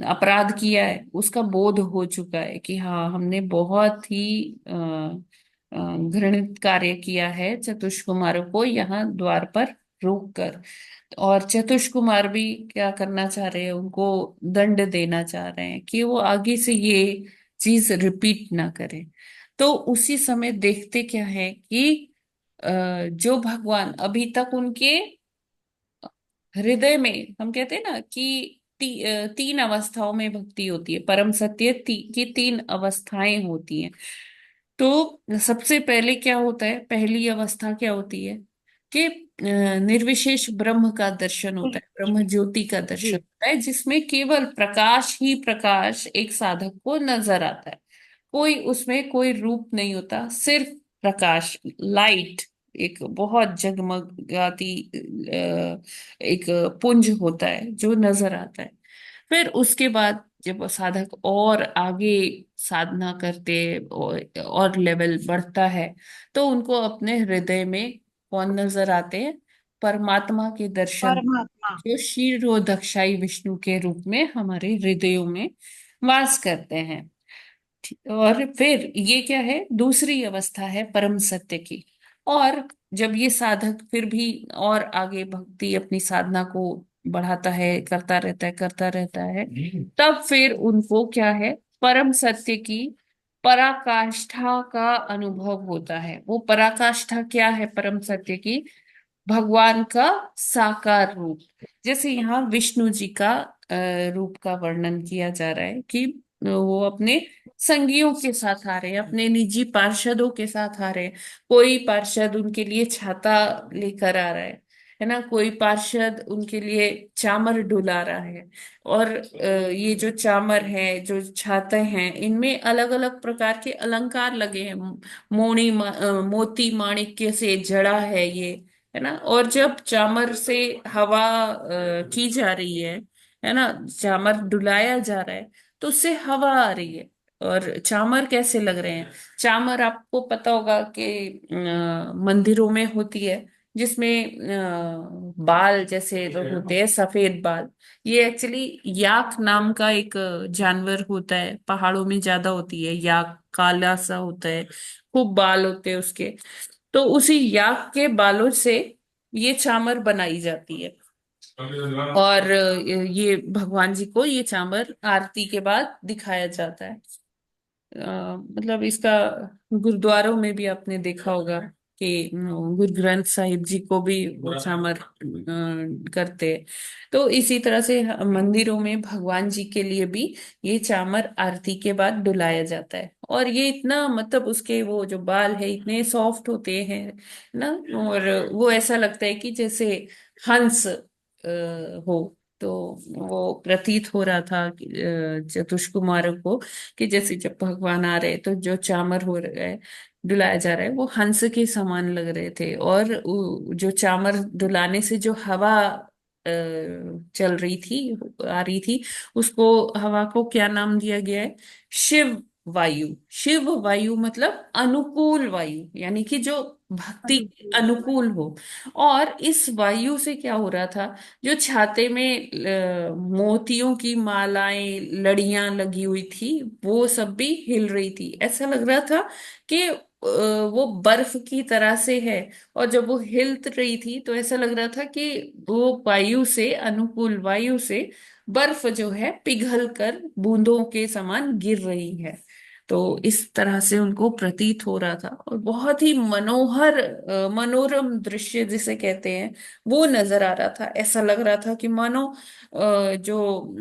अपराध किया है उसका बोध हो चुका है कि हाँ, हमने बहुत ही घृणित कार्य किया है चतुष कुमार को यहाँ द्वार पर रोक कर। और चतुष कुमार भी क्या करना चाह रहे हैं, उनको दंड देना चाह रहे हैं कि वो आगे से ये चीज रिपीट ना करें। तो उसी समय देखते क्या है कि जो भगवान अभी तक उनके हृदय में, हम कहते हैं ना कि तीन अवस्थाओं में भक्ति होती है, परम सत्य की तीन अवस्थाएं होती हैं। तो सबसे पहले क्या होता है, पहली अवस्था क्या होती है कि निर्विशेष ब्रह्म का दर्शन होता है, ब्रह्म ज्योति का दर्शन जी होता है, जिसमें केवल प्रकाश ही प्रकाश एक साधक को नजर आता है। कोई उसमें कोई रूप नहीं होता, सिर्फ प्रकाश, लाइट, एक बहुत जगमगाती एक पुंज होता है जो नजर आता है। फिर उसके बाद जब वो साधक और आगे साधना करते और लेवल बढ़ता है तो उनको अपने हृदय में कौन नजर आते हैं, परमात्मा के दर्शन, परमात्मा। जो क्षीरोदक्षाई विष्णु के रूप में हमारे हृदयों में वास करते हैं। और फिर ये क्या है, दूसरी अवस्था है परम सत्य की। और जब ये साधक फिर भी और आगे भक्ति अपनी साधना को बढ़ाता है, करता रहता है, तब फिर उनको क्या है, परम सत्य की पराकाष्ठा का अनुभव होता है। वो पराकाष्ठा क्या है परम सत्य की, भगवान का साकार रूप। जैसे यहाँ विष्णु जी का रूप का वर्णन किया जा रहा है कि वो अपने संगियों के साथ आ रहे हैं, अपने निजी पार्षदों के साथ आ रहे हैं। कोई पार्षद उनके लिए छाता लेकर आ रहा है ना, कोई पार्षद उनके लिए चामर डुला रहा है। और ये जो चामर है, जो छाते हैं, इनमें अलग अलग प्रकार के अलंकार लगे हैं। मोती माणिक्य से जड़ा है ये, है ना। और जब चामर से हवा की जा रही है ना, चामर डुलाया जा रहा है तो उससे हवा आ रही है। और चामर कैसे लग रहे हैं, चामर आपको पता होगा कि मंदिरों में होती है, जिसमें बाल जैसे होते हैं, सफेद बाल। ये एक्चुअली याक नाम का एक जानवर होता है, पहाड़ों में ज्यादा होती है याक, काला सा होता है, खूब बाल होते हैं उसके। तो उसी याक के बालों से ये चामर बनाई जाती है। और ये भगवान जी को ये चामर आरती के बाद दिखाया जाता है। मतलब इसका गुरुद्वारों में भी आपने देखा होगा कि गुरु ग्रंथ साहिब जी को भी वो चामर करते हैं। तो इसी तरह से मंदिरों में भगवान जी के लिए भी ये चामर आरती के बाद डुलाया जाता है। और ये इतना, मतलब उसके वो जो बाल है इतने सॉफ्ट होते हैं ना, और वो ऐसा लगता है कि जैसे हंस हो। तो वो प्रतीत हो रहा था चतुष कुमार को कि जैसे जब भगवान आ रहे तो जो चामर हो रहा है, डुलाया जा रहा है, वो हंस के समान लग रहे थे। और जो चामर डुलाने से जो हवा चल रही थी, आ रही थी, उसको, हवा को क्या नाम दिया गया है, शिव वायु। शिव वायु मतलब अनुकूल वायु, यानी कि जो भक्ति के अनुकूल हो। और इस वायु से क्या हो रहा था, जो छाते में मोतियों की मालाएं, लड़ियां लगी हुई थी, वो सब भी हिल रही थी। ऐसा लग रहा था कि वो बर्फ की तरह से है। और जब वो हिल रही थी तो ऐसा लग रहा था कि वो वायु से, अनुकूल वायु से बर्फ जो है पिघल कर बूंदों के समान गिर रही है। तो इस तरह से उनको प्रतीत हो रहा था, और बहुत ही मनोहर मनोरम दृश्य जिसे कहते हैं वो नजर आ रहा था। ऐसा लग रहा था कि मानो जो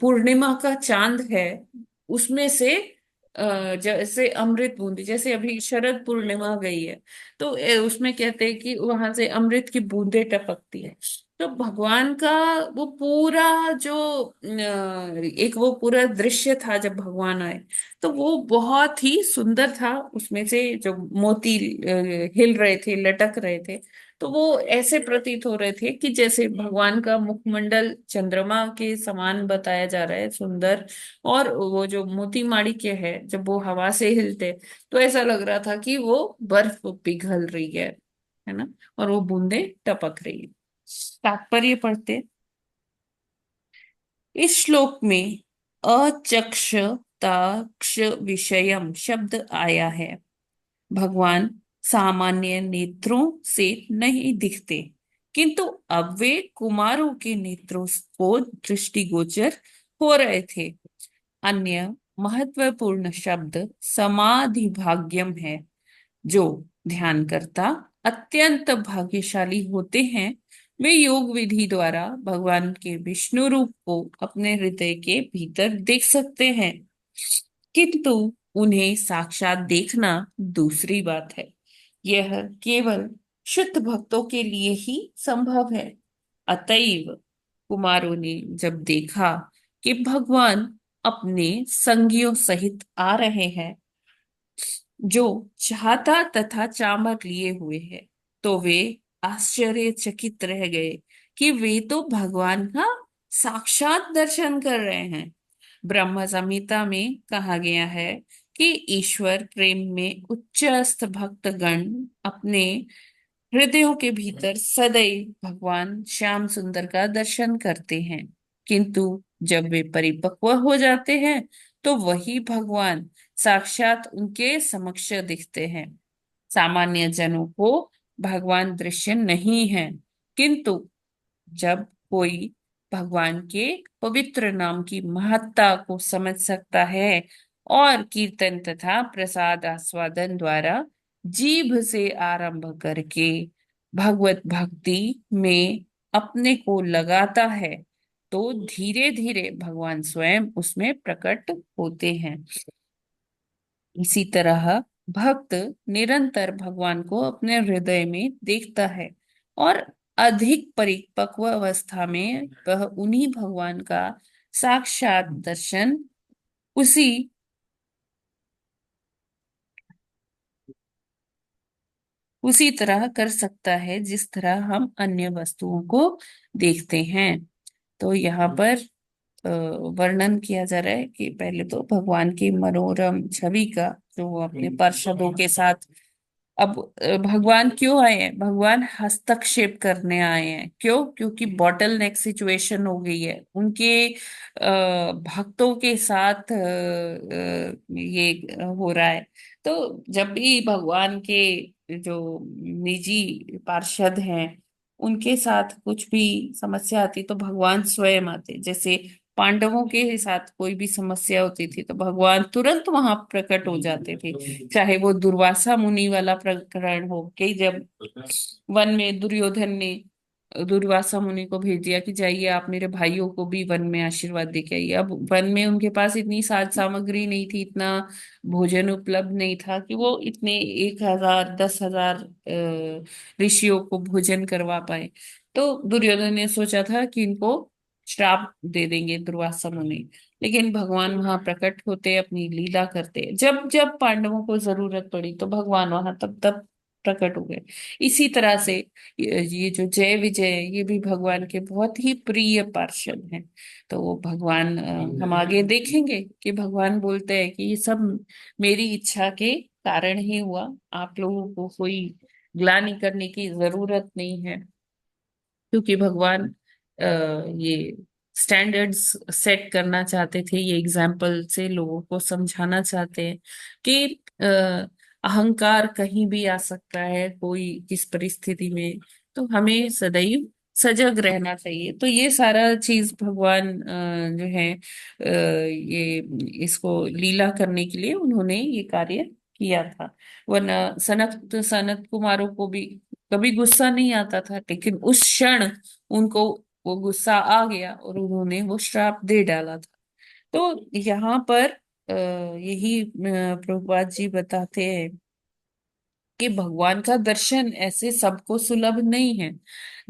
पूर्णिमा का चांद है उसमें से जैसे अमृत बूंदी, जैसे अभी शरद पूर्णिमा गई है तो उसमें कहते हैं कि वहां से अमृत की बूंदें टपकती है। तो भगवान का वो पूरा जो एक वो पूरा दृश्य था जब भगवान आए, तो वो बहुत ही सुंदर था। उसमें से जो मोती हिल रहे थे, लटक रहे थे, तो वो ऐसे प्रतीत हो रहे थे कि जैसे भगवान का मुखमंडल चंद्रमा के समान बताया जा रहा है, सुंदर। और वो जो मोती माणिक्य है जब वो हवा से हिलते, तो ऐसा लग रहा था कि वो बर्फ पिघल रही है ना, और वो बूंदे टपक रही है। तात्पर्य पढ़ते, इस श्लोक में अचक्षताक्ष विषयम शब्द आया है। भगवान सामान्य नेत्रों से नहीं दिखते, किंतु अब वे कुमारों के नेत्रों को दृष्टिगोचर हो रहे थे। अन्य महत्वपूर्ण शब्द समाधि भाग्यम है। जो ध्यानकर्ता अत्यंत भाग्यशाली होते हैं, वे योग विधि द्वारा भगवान के विष्णु रूप को अपने हृदय के भीतर देख सकते हैं, किंतु उन्हें साक्षात देखना दूसरी बात है। यह केवल शुद्ध भक्तों के लिए ही संभव है। अतएव कुमारों ने जब देखा कि भगवान अपने संगियों सहित आ रहे हैं, जो चाहता तथा चामर लिए हुए है, तो वे आश्चर्यचकित रह गए कि वे तो भगवान का साक्षात दर्शन कर रहे हैं। ब्रह्म संहिता में कहा गया है कि ईश्वर प्रेम में उच्चस्थ भक्तगण अपने हृदयों के भीतर सदैव भगवान श्याम सुंदर का दर्शन करते हैं, किंतु जब वे परिपक्व हो जाते हैं तो वही भगवान साक्षात उनके समक्ष दिखते हैं। सामान्य जनों को भगवान दृश्य नहीं है, किंतु जब कोई भगवान के पवित्र नाम की महत्ता को समझ सकता है और कीर्तन तथा प्रसाद आस्वादन द्वारा जीभ से आरंभ करके भगवत भक्ति में अपने को लगाता है, तो धीरे धीरे भगवान स्वयं उसमें प्रकट होते हैं। इसी तरह भक्त निरंतर भगवान को अपने हृदय में देखता है, और अधिक परिपक्व अवस्था में वह उन्हीं भगवान का साक्षात दर्शन उसी तरह कर सकता है जिस तरह हम अन्य वस्तुओं को देखते हैं। तो यहाँ पर वर्णन किया जा रहा है कि पहले तो भगवान की मनोरम छवि का, जो वो अपने पार्षदों के साथ, अब भगवान क्यों आए हैं? भगवान हस्तक्षेप करने आए हैं। क्यों? क्योंकि बॉटल नेक सिचुएशन हो गई है उनके भक्तों के साथ। ये हो रहा है। तो जब भी भगवान के जो निजी पार्षद हैं उनके साथ कुछ भी समस्या आती तो भगवान स्वयं आते। जैसे पांडवों के साथ कोई भी समस्या होती थी तो भगवान तुरंत वहां प्रकट हो जाते थे। चाहे वो दुर्वासा मुनि वाला प्रकरण हो कि जब वन में दुर्योधन ने दुर्वासा मुनि को भेज दिया कि जाइए आप मेरे भाइयों को भी वन में आशीर्वाद दे के आइए। अब वन में उनके पास इतनी साज सामग्री नहीं थी, इतना भोजन उपलब्ध नहीं था कि वो इतने 1,000 10,000 ऋषियों को भोजन करवा पाए। तो दुर्योधन ने सोचा था कि इनको श्राप दे देंगे दुर्वासा मुनि, लेकिन भगवान वहां प्रकट होते, अपनी लीला करते। जब जब पांडवों को जरूरत पड़ी तो भगवान वहां तब तब प्रकट हो गए। इसी तरह से ये जो जय विजय, ये भी भगवान के बहुत ही प्रिय पार्षद हैं। तो वो भगवान हम आगे देखेंगे कि भगवान बोलते हैं कि ये सब मेरी इच्छा के कारण ही हुआ, आप लोगों को कोई ग्लानि करने की जरूरत नहीं है। क्योंकि भगवान ये स्टैंडर्ड्स सेट करना चाहते थे, ये एग्जाम्पल से लोगों को समझाना चाहते हैं कि अहंकार कहीं भी आ सकता है, कोई किस परिस्थिति में। तो हमें सदैव सजग रहना चाहिए। तो ये सारा चीज भगवान जो है ये इसको लीला करने के लिए उन्होंने ये कार्य किया था। वरना सनत सनत कुमारों को भी कभी गुस्सा नहीं आता था, लेकिन उस क्षण उनको वो गुस्सा आ गया और उन्होंने वो श्राप दे डाला था। तो यहाँ पर यही प्रभुपाद जी बताते हैं कि भगवान का दर्शन ऐसे सबको सुलभ नहीं है।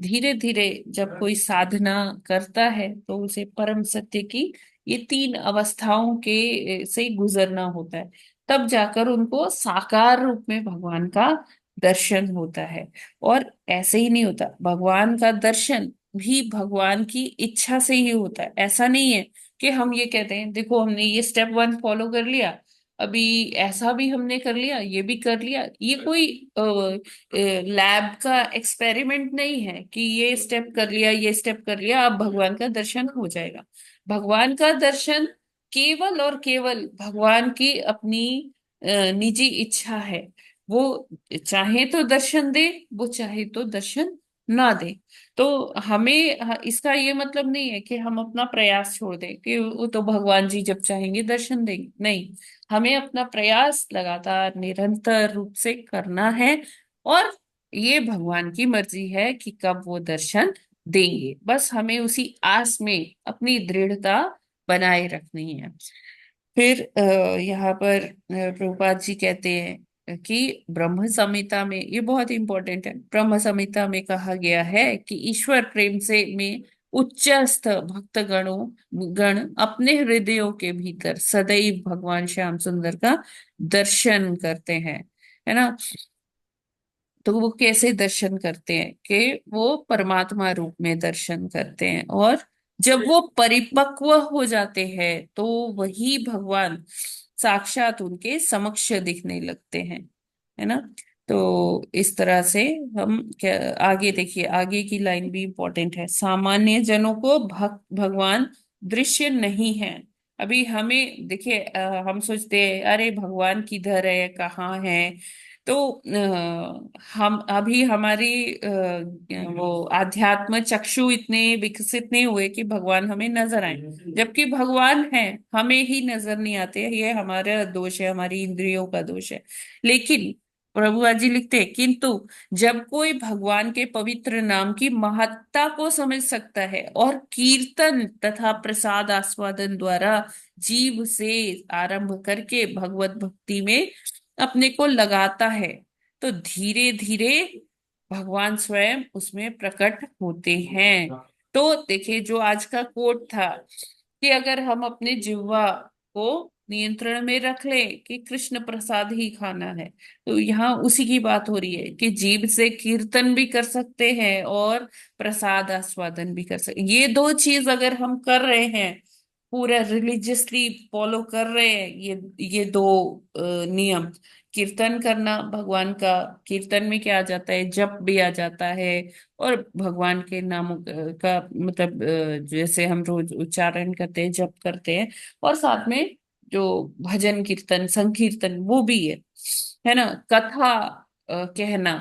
धीरे धीरे जब कोई साधना करता है तो उसे परम सत्य की ये तीन अवस्थाओं के से गुजरना होता है, तब जाकर उनको साकार रूप में भगवान का दर्शन होता है। और ऐसे ही नहीं होता, भगवान का दर्शन भी भगवान की इच्छा से ही होता है। ऐसा नहीं है कि हम ये कहते हैं देखो हमने ये स्टेप 1 फॉलो कर लिया, अभी ऐसा भी हमने कर लिया, ये भी कर लिया। ये कोई लैब का एक्सपेरिमेंट नहीं है कि ये स्टेप कर लिया, ये स्टेप कर लिया, अब भगवान का दर्शन हो जाएगा। भगवान का दर्शन केवल और केवल भगवान की अपनी निजी इच्छा है। वो चाहे तो दर्शन दे, वो चाहे तो दर्शन ना दे। तो हमें इसका ये मतलब नहीं है कि हम अपना प्रयास छोड़ दें कि वो तो भगवान जी जब चाहेंगे दर्शन देंगे, नहीं। हमें अपना प्रयास लगातार निरंतर रूप से करना है, और ये भगवान की मर्जी है कि कब वो दर्शन देंगे। बस हमें उसी आस में अपनी दृढ़ता बनाए रखनी है। फिर यहाँ पर प्रभुपाद जी कहते हैं कि ब्रह्म संहिता में, ये बहुत इंपॉर्टेंट है, ब्रह्म संहिता में कहा गया है कि ईश्वर प्रेम से में उच्चस्थ भक्त गण अपने हृदयों के भीतर सदैव भगवान श्याम सुंदर का दर्शन करते हैं, है ना। तो वो कैसे दर्शन करते हैं कि वो परमात्मा रूप में दर्शन करते हैं, और जब वो परिपक्व हो जाते हैं तो वही भगवान साक्षात उनके समक्ष दिखने लगते हैं, है ना। तो इस तरह से हम क्या, आगे देखिए, आगे की लाइन भी इंपॉर्टेंट है। सामान्य जनों को भगवान दृश्य नहीं है। अभी हमें देखिए हम सोचते हैं अरे भगवान किधर है, कहाँ है। तो हम अभी हमारी वो आध्यात्म चक्षु इतने विकसित नहीं हुए कि भगवान हमें नजर आए, जबकि भगवान है, हमें ही नजर नहीं आते। ये हमारा दोष है, हमारी इंद्रियों का दोष है। लेकिन प्रभुपाद जी लिखते हैं, किंतु जब कोई भगवान के पवित्र नाम की महत्ता को समझ सकता है और कीर्तन तथा प्रसाद आस्वादन द्वारा जीव से आरंभ करके भगवत भक्ति में अपने को लगाता है, तो धीरे धीरे भगवान स्वयं उसमें प्रकट होते हैं। तो देखिए जो आज का कोट था कि अगर हम अपने जिह्वा को नियंत्रण में रख लें कि कृष्ण प्रसाद ही खाना है, तो यहाँ उसी की बात हो रही है कि जीभ से कीर्तन भी कर सकते हैं और प्रसाद आस्वादन भी कर सकते। ये दो चीज अगर हम कर रहे हैं, पूरा रिलीजियसली फॉलो कर रहे हैं, ये दो नियम, कीर्तन करना भगवान का, कीर्तन में क्या आ जाता है, जप भी आ जाता है, और भगवान के नामों का मतलब जैसे हम रोज उच्चारण करते हैं, जप करते हैं, और साथ में जो भजन कीर्तन संकीर्तन वो भी है ना, कथा कहना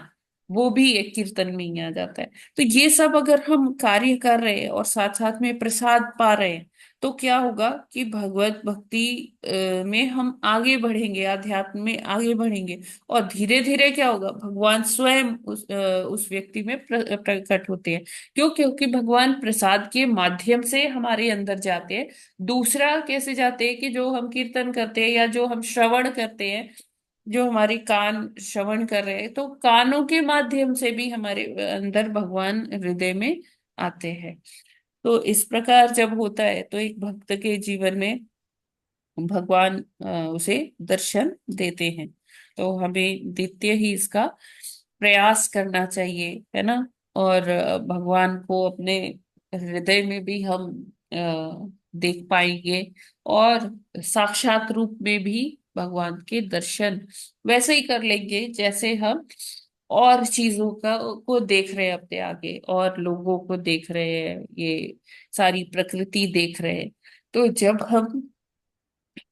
वो भी एक कीर्तन में ही आ जाता है। तो ये सब अगर हम कार्य कर रहे हैं और साथ साथ में प्रसाद पा रहे हैं, तो क्या होगा कि भगवत भक्ति में हम आगे बढ़ेंगे, आध्यात्म में आगे बढ़ेंगे, और धीरे धीरे क्या होगा, भगवान स्वयं उस व्यक्ति में प्रकट होते हैं। क्यों? क्योंकि भगवान प्रसाद के माध्यम से हमारे अंदर जाते हैं। दूसरा कैसे जाते हैं कि जो हम कीर्तन करते हैं या जो हम श्रवण करते हैं, जो हमारे कान श्रवण कर रहे हैं, तो कानों के माध्यम से भी हमारे अंदर भगवान हृदय में आते हैं। तो इस प्रकार जब होता है तो एक भक्त के जीवन में भगवान उसे दर्शन देते हैं। तो हमें नित्य ही इसका प्रयास करना चाहिए, है ना। और भगवान को अपने हृदय में भी हम देख पाएंगे, और साक्षात रूप में भी भगवान के दर्शन वैसे ही कर लेंगे जैसे हम और चीजों का को देख रहे हैं अपने आगे, और लोगों को देख रहे हैं, ये सारी प्रकृति देख रहे हैं। तो जब हम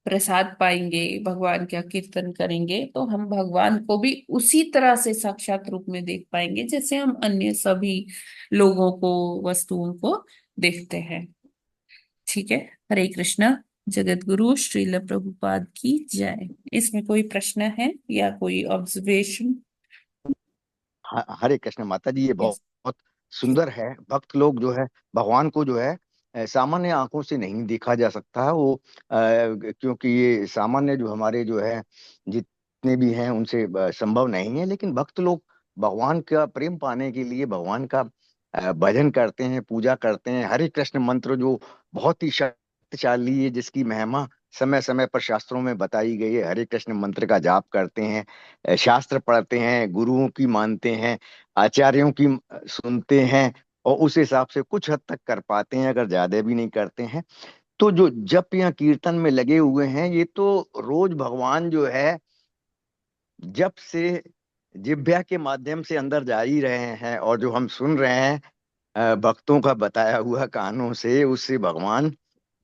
प्रसाद पाएंगे, भगवान का कीर्तन करेंगे, तो हम भगवान को भी उसी तरह से साक्षात रूप में देख पाएंगे जैसे हम अन्य सभी लोगों को, वस्तुओं को देखते हैं। ठीक है। हरे कृष्णा। जगत गुरु श्रील प्रभुपाद की जय। इसमें कोई प्रश्न है या कोई ऑब्जर्वेशन? हरे कृष्ण माता जी, ये बहुत यस। बहुत सुंदर है। भक्त लोग जो है भगवान को जो है सामान्य आंखों से नहीं देखा जा सकता है वो, क्योंकि ये सामान्य जो हमारे जो है जितने भी हैं उनसे संभव नहीं है। लेकिन भक्त लोग भगवान का प्रेम पाने के लिए भगवान का भजन करते हैं, पूजा करते हैं। हरे कृष्ण मंत्र जो बहुत ही शक्तिशाली है, जिसकी महिमा समय समय पर शास्त्रों में बताई गई है। हरे कृष्ण मंत्र का जाप करते हैं, शास्त्र पढ़ते हैं, गुरुओं की मानते हैं, आचार्यों की सुनते हैं, और उस हिसाब से कुछ हद तक कर पाते हैं, अगर ज्यादा भी नहीं करते हैं। तो जो जप या कीर्तन में लगे हुए हैं, ये तो रोज भगवान जो है जप से जिह्वा के माध्यम से अंदर जा ही रहे हैं। और जो हम सुन रहे हैं भक्तों का बताया हुआ कानों से, उससे भगवान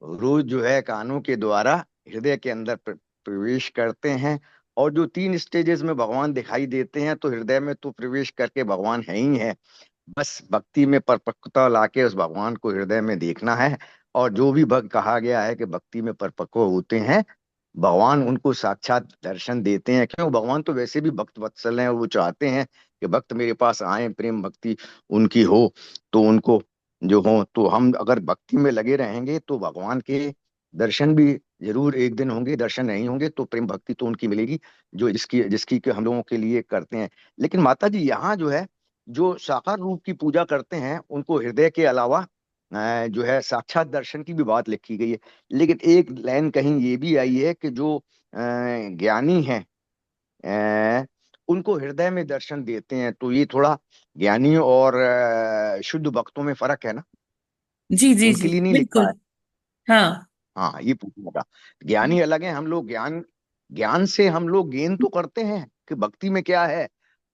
रोज जो है कानों के द्वारा हृदय के अंदर प्रवेश करते हैं। और जो 3 स्टेजेस में भगवान दिखाई देते हैं, तो हृदय में तो प्रवेश करके भगवान है ही है। बस भक्ति में परिपक्वता लाके उस भगवान को हृदय में देखना है। और जो भी भक्त कहा गया है कि भक्ति में परिपक्व होते हैं, भगवान उनको साक्षात दर्शन देते हैं। क्यों, भगवान तो वैसे भी भक्त वत्सल हैं, और वो चाहते हैं कि भक्त मेरे पास आए, प्रेम भक्ति उनकी हो, तो उनको जो हो। तो हम अगर भक्ति में लगे रहेंगे तो भगवान के दर्शन भी जरूर एक दिन होंगे। दर्शन नहीं होंगे तो प्रेम भक्ति तो उनकी मिलेगी, जो जिसकी जिसकी के हम लोगों के लिए करते हैं। लेकिन माता जी, यहाँ जो है जो साकार रूप की पूजा करते हैं, उनको हृदय के अलावा जो है साक्षात दर्शन की भी बात लिखी गई है। लेकिन एक लाइन कहीं ये भी आई है कि जो ज्ञानी हैं उनको हृदय में दर्शन देते हैं। तो ये थोड़ा ज्ञानी और शुद्ध भक्तों में फर्क है ना, जी जी उनके जी, लिए नहीं लिखा है। बिल्कुल। हाँ। हाँ, ये पूछना था। ज्ञानी अलग है, हम लोग ज्ञान ज्ञान से हम लोग गेन तो करते हैं कि भक्ति में क्या है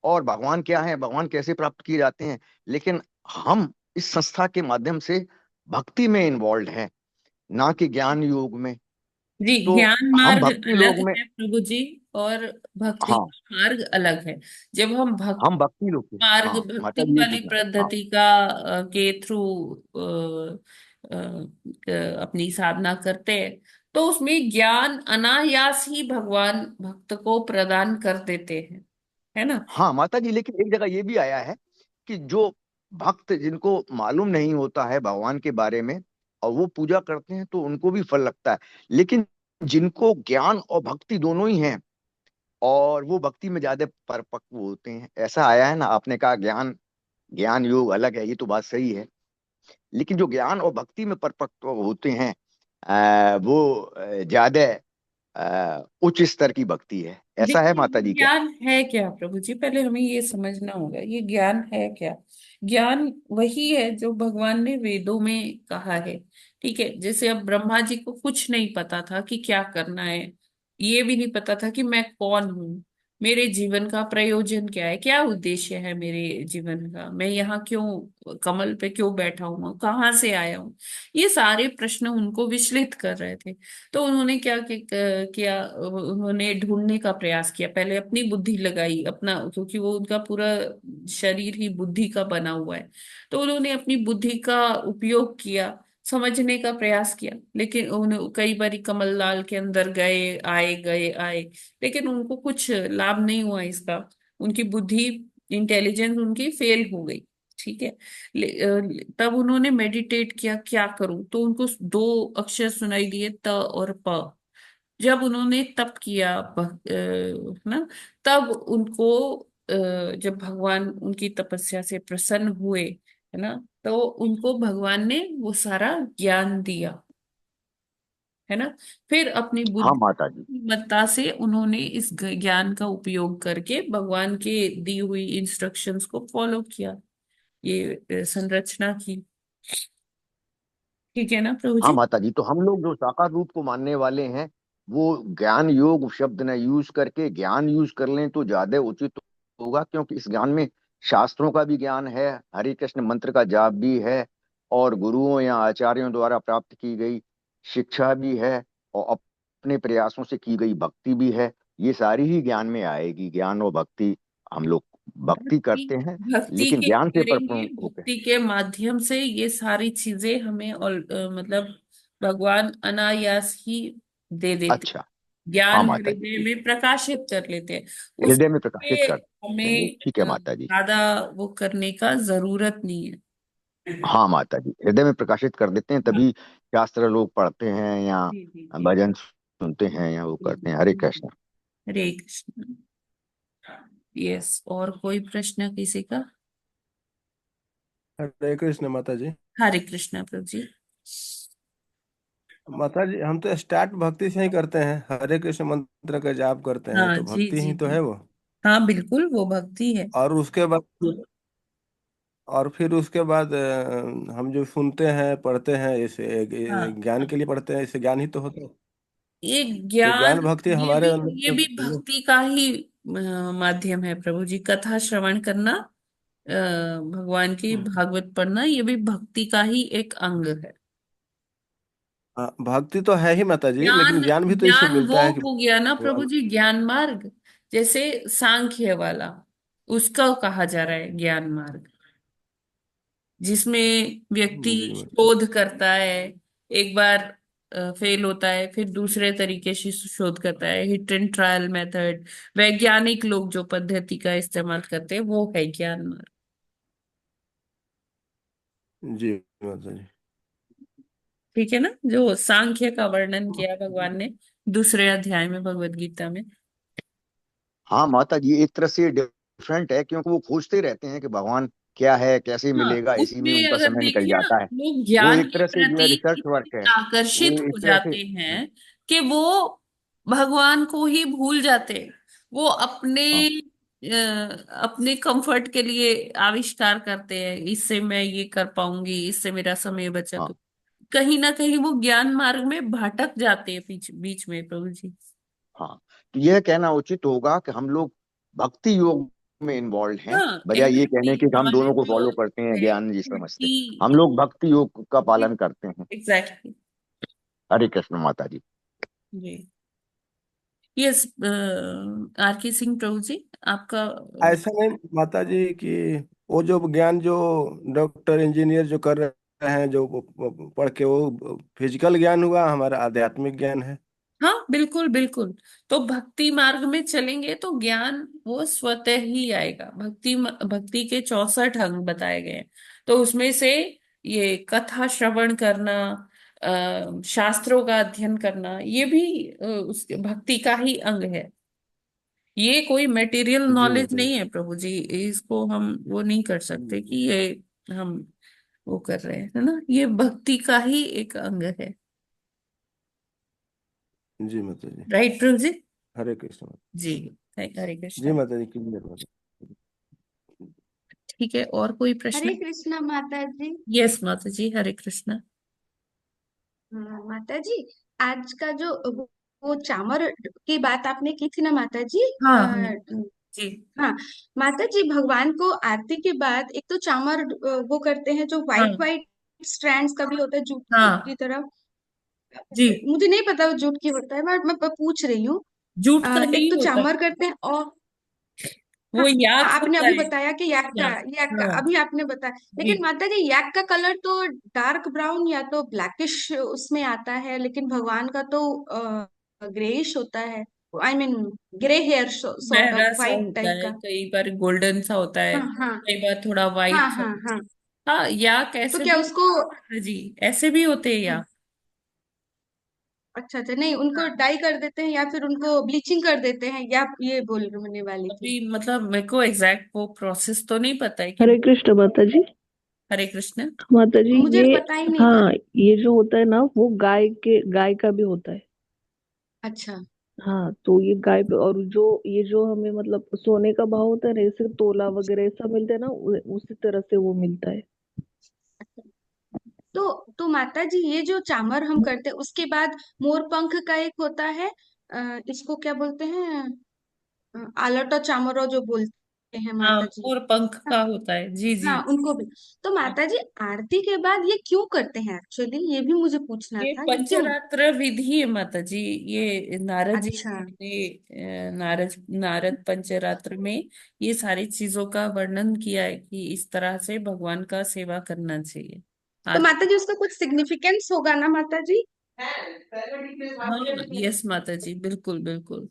और भगवान क्या है, भगवान कैसे प्राप्त किए जाते हैं। लेकिन हम इस संस्था के माध्यम से भक्ति में इन्वॉल्व हैं, ना कि ज्ञान योग में। जी, तो ज्ञान हम मार्ग भक्ति अलग लोग में, है प्रभु जी, और भक्ति हाँ का मार्ग अलग है। जब हम भक्ति हम भक्ति लोग थे। मार्ग, हाँ भक्ति माता जी, ये वाली पूछना था। हाँ पद्धति का के थ्रू अपनी साधना करते हैं, तो उसमें ज्ञान अनायास ही भगवान भक्त को प्रदान कर देते हैं, है ना? हाँ माता जी, लेकिन एक जगह ये भी आया है कि जो भक्त जिनको मालूम नहीं होता है भगवान के बारे में और वो पूजा करते हैं, तो उनको भी फल लगता है। लेकिन जिनको ज्ञान और भक्ति दोनों ही हैं, और वो भक्ति में ज्यादा परिपक्व होते हैं, ऐसा आया है ना। आपने कहा ज्ञान ज्ञान योग अलग है, ये तो बात सही है। लेकिन जो ज्ञान और भक्ति में परिपक्व होते हैं वो ज्यादा उच्च स्तर की भक्ति है। ऐसा है देखिए, माता ये जी क्या? ज्ञान है क्या प्रभु जी? पहले हमें ये समझना होगा, ये ज्ञान है क्या? ज्ञान वही है जो भगवान ने वेदों में कहा है। ठीक है, जैसे अब ब्रह्मा जी को कुछ नहीं पता था कि क्या करना है, ये भी नहीं पता था कि मैं कौन हूँ, मेरे जीवन का प्रयोजन क्या है, क्या उद्देश्य है मेरे जीवन का, मैं यहाँ क्यों, कमल पे क्यों बैठा हूँ, कहाँ से आया हूँ। ये सारे प्रश्न उनको विचलित कर रहे थे। तो उन्होंने किया, उन्होंने ढूंढने का प्रयास किया, पहले अपनी बुद्धि लगाई अपना, क्योंकि वो उनका पूरा शरीर ही बुद्धि का बना हुआ है। तो उन्होंने अपनी बुद्धि का उपयोग किया, समझने का प्रयास किया। लेकिन उन्हें कई बार कमललाल के अंदर गए आए गए आए, लेकिन उनको कुछ लाभ नहीं हुआ इसका। उनकी बुद्धि, इंटेलिजेंस उनकी फेल हो गई। ठीक है। तब उन्होंने मेडिटेट किया, क्या करूं, तो उनको 2 अक्षर सुनाई दिए, त और प। जब उन्होंने तप किया, ना, तब उनको जब भगवान उनकी तपस्या से प्रसन्न हुए, है ना, तो उनको भगवान ने वो सारा ज्ञान दिया, है ना। फिर अपनी हाँ माता जी। बुद्धिमत्ता से उन्होंने इस ज्ञान का उपयोग करके भगवान के दी हुई इंस्ट्रक्शंस को फॉलो किया, ये संरचना की। ठीक है ना प्रभु हाँ जी? माता जी, तो हम लोग जो साकार रूप को मानने वाले हैं, वो ज्ञान योग शब्द न यूज करके ज्ञान यूज कर लें तो ज्यादा उचित होगा। क्योंकि इस ज्ञान में शास्त्रों का भी ज्ञान है, हरे कृष्ण मंत्र का जाप भी है, और गुरुओं या आचार्यों द्वारा प्राप्त की गई शिक्षा भी है, और अपने प्रयासों से की गई भक्ति भी है, ये सारी ही ज्ञान में आएगी। ज्ञान और भक्ति, हम लोग भक्ति भक्ति करते हैं भक्ति लेकिन के ज्ञान से करेंगे, परिपूर्ण होकर। भक्ति के माध्यम से ये सारी चीजें हमें मतलब भगवान अनायास ही दे देते, अच्छा, हाँ ज्ञान माता हृदय जी, में प्रकाशित कर लेते हैं। हृदय में प्रकाशित उसके कर देते हैं, हमें ठीक है माता जी। ज्यादा वो करने का जरूरत नहीं है। हाँ माता जी, हृदय में प्रकाशित कर देते हैं, हाँ, तभी शास्त्र लोग पढ़ते हैं या जी जी जी भजन सुनते हैं या वो जी करते जी हैं। हरे जी जी। कृष्ण। हरे कृष्ण। यस, और कोई प्रश्न किसी का? हरे कृष्ण माता जी। हरे कृष्ण प्रभु जी। माता जी, हम तो स्टार्ट भक्ति से ही करते हैं, हरे कृष्ण मंत्र का जाप करते हैं, हाँ तो जी भक्ति जी ही तो जी। है वो। हाँ बिल्कुल, वो भक्ति है। और उसके बाद उसके बाद हम जो सुनते हैं पढ़ते हैं, इसे हाँ, ज्ञान के लिए पढ़ते हैं, इससे ज्ञान ही तो होता है। ये तो ज्ञान, ज्ञान भक्ति ये हमारे भी ये अंदर भी भक्ति का ही माध्यम है प्रभु जी। कथा श्रवण करना, भगवान की भागवत पढ़ना, ये भी भक्ति का ही एक अंग है। भक्ति तो है ही माता जी, ज्ञान, लेकिन ज्ञान भी तो इससे ज्ञान वो मिलता है कि हो गया ना प्रभु भगवान। जी, ज्ञान मार्ग। जैसे सांख्य वाला, उसका कहा जा रहा है ज्ञान मार्ग, जिसमें व्यक्ति जी माता जी। शोध करता है, एक बार फेल होता है, फिर दूसरे तरीके से शोध करता है, हिट एंड ट्रायल मेथड, वैज्ञानिक लोग जो पद्धति का इस्तेमाल करते हैं, वो है ज्ञान मार्ग। जी माता जी। ठीक है ना, जो सांख्य का वर्णन किया भगवान ने दूसरे अध्याय में भगवत गीता में। हाँ माता जी, एक तरह से डिफरेंट है, क्योंकि वो खोजते रहते हैं कि भगवान क्या है, कैसे हाँ, मिलेगा, इसी में उसमें उनका अगर समय निकल देखिए ना, जाता है। लोग वो ज्ञान एक के तरह से जो है प्रति रिसर्च वर्क इतने है, आकर्षित वो एक हो तरह से। जाते हैं कि वो भगवान को ही भूल जाते हैं। वो हाँ अपने कंफर्ट के लिए आविष्कार करते हैं, इससे मैं ये कर पाऊंगी, इससे मेरा समय बचत हो। हाँ कहीं ना कहीं वो ज्ञान मार्ग में भटक जाते हैं बीच बीच में प्रभु जी। हाँ, तो यह कहना उचित होगा कि हम लोग भक्ति योग में इन्वॉल्व हैं, हाँ बजाय ये कहने एग्जैक्टली, के कि हम हमारे दोनों को जो फॉलो करते हैं, है ज्ञान जी समझते हैं। भक्ति। हम लोग भक्ति योग का पालन करते हैं। एग्जैक्टली। हरे कृष्ण माता जी। जी। यस, आर के सिंह प्रभु जी, आपका। ऐसा नहीं माता जी कि वो जो ज्ञान जो डॉक्टर इंजीनियर जो कर रहे हैं, जो पढ़ के, वो फिजिकल ज्ञान हुआ, हमारा आध्यात्मिक ज्ञान है। हाँ बिल्कुल बिल्कुल। तो भक्ति मार्ग में चलेंगे तो ज्ञान वो स्वतः ही आएगा। भक्ति के 64 अंग बताए गए हैं, तो उसमें से ये कथा श्रवण करना, शास्त्रों का अध्ययन करना, ये भी उसके भक्ति का ही अंग है। ये कोई मटेरियल जी नॉलेज माता जी। नहीं है प्रभु जी, इसको हम वो नहीं कर सकते कि ये हम वो कर रहे हैं, है ना, ये भक्ति का ही एक अंग है। जी माता जी। राइट प्रभु जी। हरे कृष्ण। जी, हरे जी कृष्णा। माता जी, क्लियर माता ठीक है, और कोई हरे प्रश्न? कृष्णा माता जी। यस माता जी, हरे कृष्णा। हाँ, माता जी, आज का जो वो चामर की बात आपने की थी ना माता जी। हाँ हाँ जी। हाँ, माता जी, भगवान को आरती के बाद एक तो चामर वो करते हैं, जो हाँ व्हाइट व्हाइट स्ट्रैंड्स का भी होता है जूट की हाँ तरह। जी, मुझे नहीं पता वो जूट की होता है, मैं पूछ रही हूँ। जूट का एक ही तो होता है, चामर करते हैं, और हाँ, वो याक आपने होता अभी है। बताया कि याक, याक का हाँ अभी आपने बताया, जी। लेकिन माता जी याक का कलर तो डार्क ब्राउन या तो ब्लैकिश उसमें आता है, लेकिन भगवान का तो ग्रेइश होता है। I mean grey hair sort of गहरा सा वाइट होता टाइप है, का। कई बार गोल्डन सा होता है, हाँ हाँ कई बार थोड़ा हाँ वाइट सा। हाँ हाँ। हाँ, याक तो ऐसे क्या भी, उसको हाँ जी, ऐसे भी होते हैं याक। अच्छा अच्छा, नहीं उनको हाँ, डाई कर देते हैं या फिर उनको ब्लीचिंग कर देते हैं, या ये बोलने वाली थी। अभी मतलब मेरे को एग्जैक्ट वो प्रोसेस तो नहीं पता है कि। हरे कृष्ण माता जी। हरे कृष्ण। माता जी मुझे ये, पता ही नहीं था। हाँ, ये जो होता है ना, वो गाय का भी होता है। अच्छा हाँ, तो ये गाय पे, और जो ये जो हमें मतलब सोने का भाव होता है ना, जैसे तोला वगैरह ऐसा मिलता है ना, उसी तरह से वो मिलता है। तो माता जी, ये जो चामर हम करते हैं उसके बाद मोर पंख का एक होता है, इसको क्या बोलते हैं, आलट और चामरो जो बोलते हैं हाँ, माता जी। मोर पंख का होता है, जी जी। हाँ उनको भी। तो माता जी आरती के बाद ये क्यों करते हैं एक्चुअली, ये भी मुझे पूछना ये था, ये क्यों? पंचरात्र विधि है माता जी। ये नारद जी अच्छा। ने नारद नारद पंचरात्र में ये सारी चीजों का वर्णन किया है कि इस तरह से भगवान का सेवा करना चाहिए। तो आरती। माता जी उसका कुछ सिग्निफिकेंस होगा ना माता जी? हाँ, यस माता जी, बिल्कुल बिल्कुल,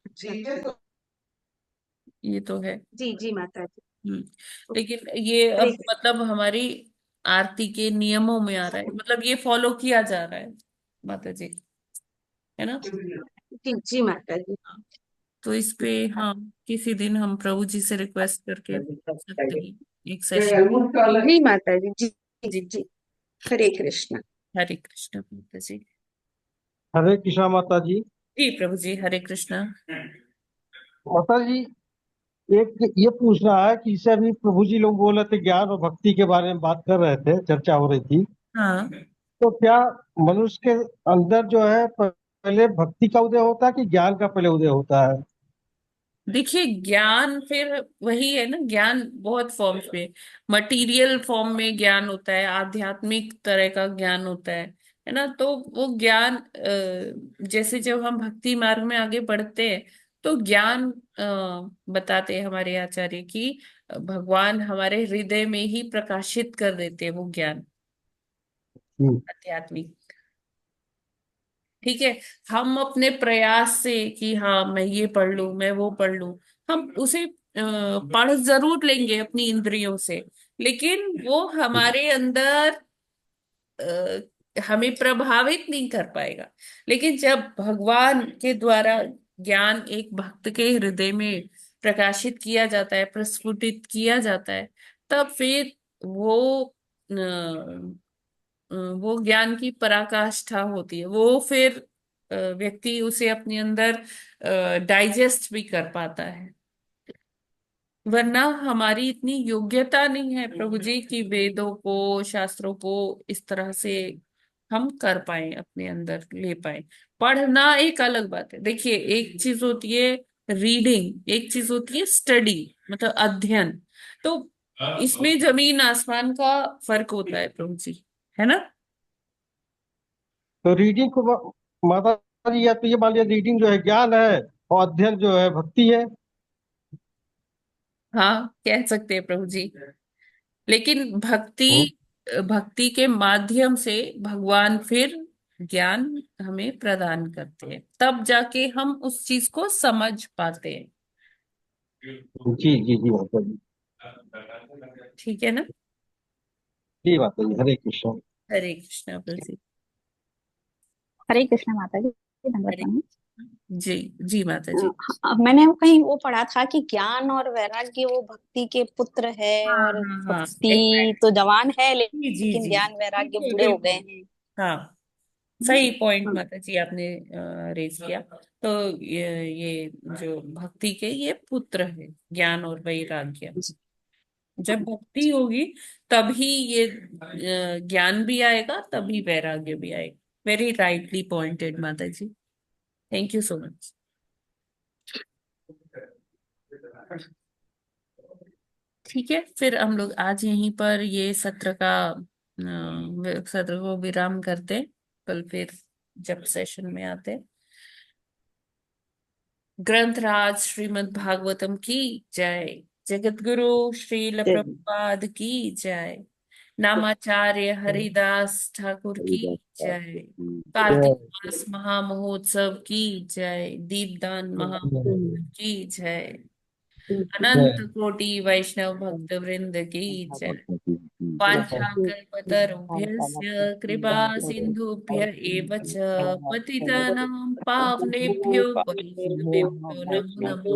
अच्छा अच्छा। ये तो है। जी जी माता जी। हम्म। लेकिन ये हरे अब मतलब हमारी आरती के नियमों में आ रहा है, मतलब ये फॉलो किया जा रहा है माता जी, है ना। जी जी माता जी। हाँ, तो इस पे हाँ, किसी दिन हम प्रभु जी से रिक्वेस्ट करके सकते हैं एक सेशन। जी माता जी। जी जी। जी जी। हरे कृष्ण। हरे कृष्ण माता जी। हरे कृष्णा माता जी। जी प्रभु जी, हरे कृष्ण। माता जी, एक ये पूछना है कि इसे अभी प्रभु जी लोग बोल रहे थे ज्ञान और भक्ति के बारे में बात कर रहे थे, चर्चा हो रही थी। हाँ, तो क्या मनुष्य के अंदर जो है पहले भक्ति का उदय होता है कि ज्ञान का पहले उदय होता है? देखिए ज्ञान फिर वही है ना, ज्ञान बहुत फॉर्म्स में, मटेरियल फॉर्म में ज्ञान होता है, आध्यात्मिक तरह का ज्ञान होता है ना। तो वो ज्ञान जैसे जब हम भक्ति मार्ग में आगे बढ़ते हैं तो ज्ञान बताते हैं हमारे आचार्य की भगवान हमारे हृदय में ही प्रकाशित कर देते हैं वो ज्ञान हम्म। आध्यात्मिक। ठीक है। हम अपने प्रयास से कि हाँ मैं ये पढ़ लूं, मैं वो पढ़ लूं, हम उसे पढ़ जरूर लेंगे अपनी इंद्रियों से, लेकिन वो हमारे अंदर हमें प्रभावित नहीं कर पाएगा। लेकिन जब भगवान के द्वारा ज्ञान एक भक्त के हृदय में प्रकाशित किया जाता है, प्रस्फुटित किया जाता है, तब फिर वो वो ज्ञान की पराकाष्ठा होती है। वो फिर व्यक्ति उसे अपने अंदर डाइजेस्ट भी कर पाता है। वरना हमारी इतनी योग्यता नहीं है प्रभु जी की वेदों को, शास्त्रों को इस तरह से हम कर पाए, अपने अंदर ले पाए। पढ़ना एक अलग बात है। देखिए एक चीज होती है रीडिंग, एक चीज होती है स्टडी, मतलब अध्ययन। तो इसमें जमीन आसमान का फर्क होता है प्रभु जी, है ना। तो रीडिंग को माता जी, या तो ये मान लिया रीडिंग जो है ज्ञान है और अध्ययन जो है भक्ति है। हाँ, कह सकते हैं प्रभु जी। लेकिन भक्ति, हम्म। भक्ति के माध्यम से भगवान फिर ज्ञान हमें प्रदान करते हैं, तब जाके हम उस चीज को समझ पाते हैं। जी जी जी माता जी। ठीक है ना। जी माता जी, हरे कृष्ण। हरे कृष्णा प्रभु जी। हरे कृष्ण माता जी, धन्यवाद हरे स्वामी। जी। जी माता जी। मैंने कहीं वो पढ़ा था कि ज्ञान और वैराग्य वो भक्ति के पुत्र है, हाँ और हाँ हाँ, भक्ति एग्जैक्ट। तो जवान है जी जी लेकिन जी, ज्ञान वैराग्य बिल्कुल बूढ़े हो गए बिल्कुल। हैं। हाँ, सही पॉइंट माता जी आपने रेज किया। तो ये जो भक्ति के ये पुत्र है, ज्ञान और वैराग्य। जब भक्ति होगी तभी ये ज्ञान भी आएगा, तभी वैराग्य भी आएगा। वेरी राइटली पॉइंटेड माता जी, थैंक यू सो मच। ठीक है, फिर हम लोग आज यहीं पर ये सत्र को विराम करते हैं। कल फिर जब सेशन में आते हैं। ग्रंथराज श्रीमद् भागवतम की जय। जगत गुरु श्रील प्रभुपाद की जय। नामाचार्य हरिदास ठाकुर की जय। कार्तिक मास महामहोत्सव की जय। दीपदान महामहोत्सव की जय। अनंत कोटि वैष्णव भक्त वृंद की जय। वाञ्छाकल्पतरुभ्यश्च कृपा सिन्धुभ्य एव च पतितानां पावनेभ्यो वैष्णवेभ्यो नमो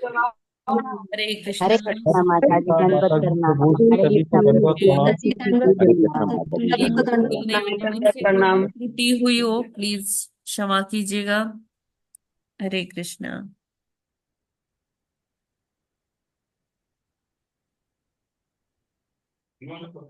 नमः। हरे कृष्णा। हरे कृष्णा माता जी, कृष्णा दंडवत माता जी, प्रणाम। प्रभु हरे सभी को कृष्णा दंडवत माता प्रणाम। जी, हरे कृष्ण माता जी। ये बोलने में मुझसे कोई त्रुटि हुई हो प्लीज क्षमा कीजिएगा। हरे कृष्णा।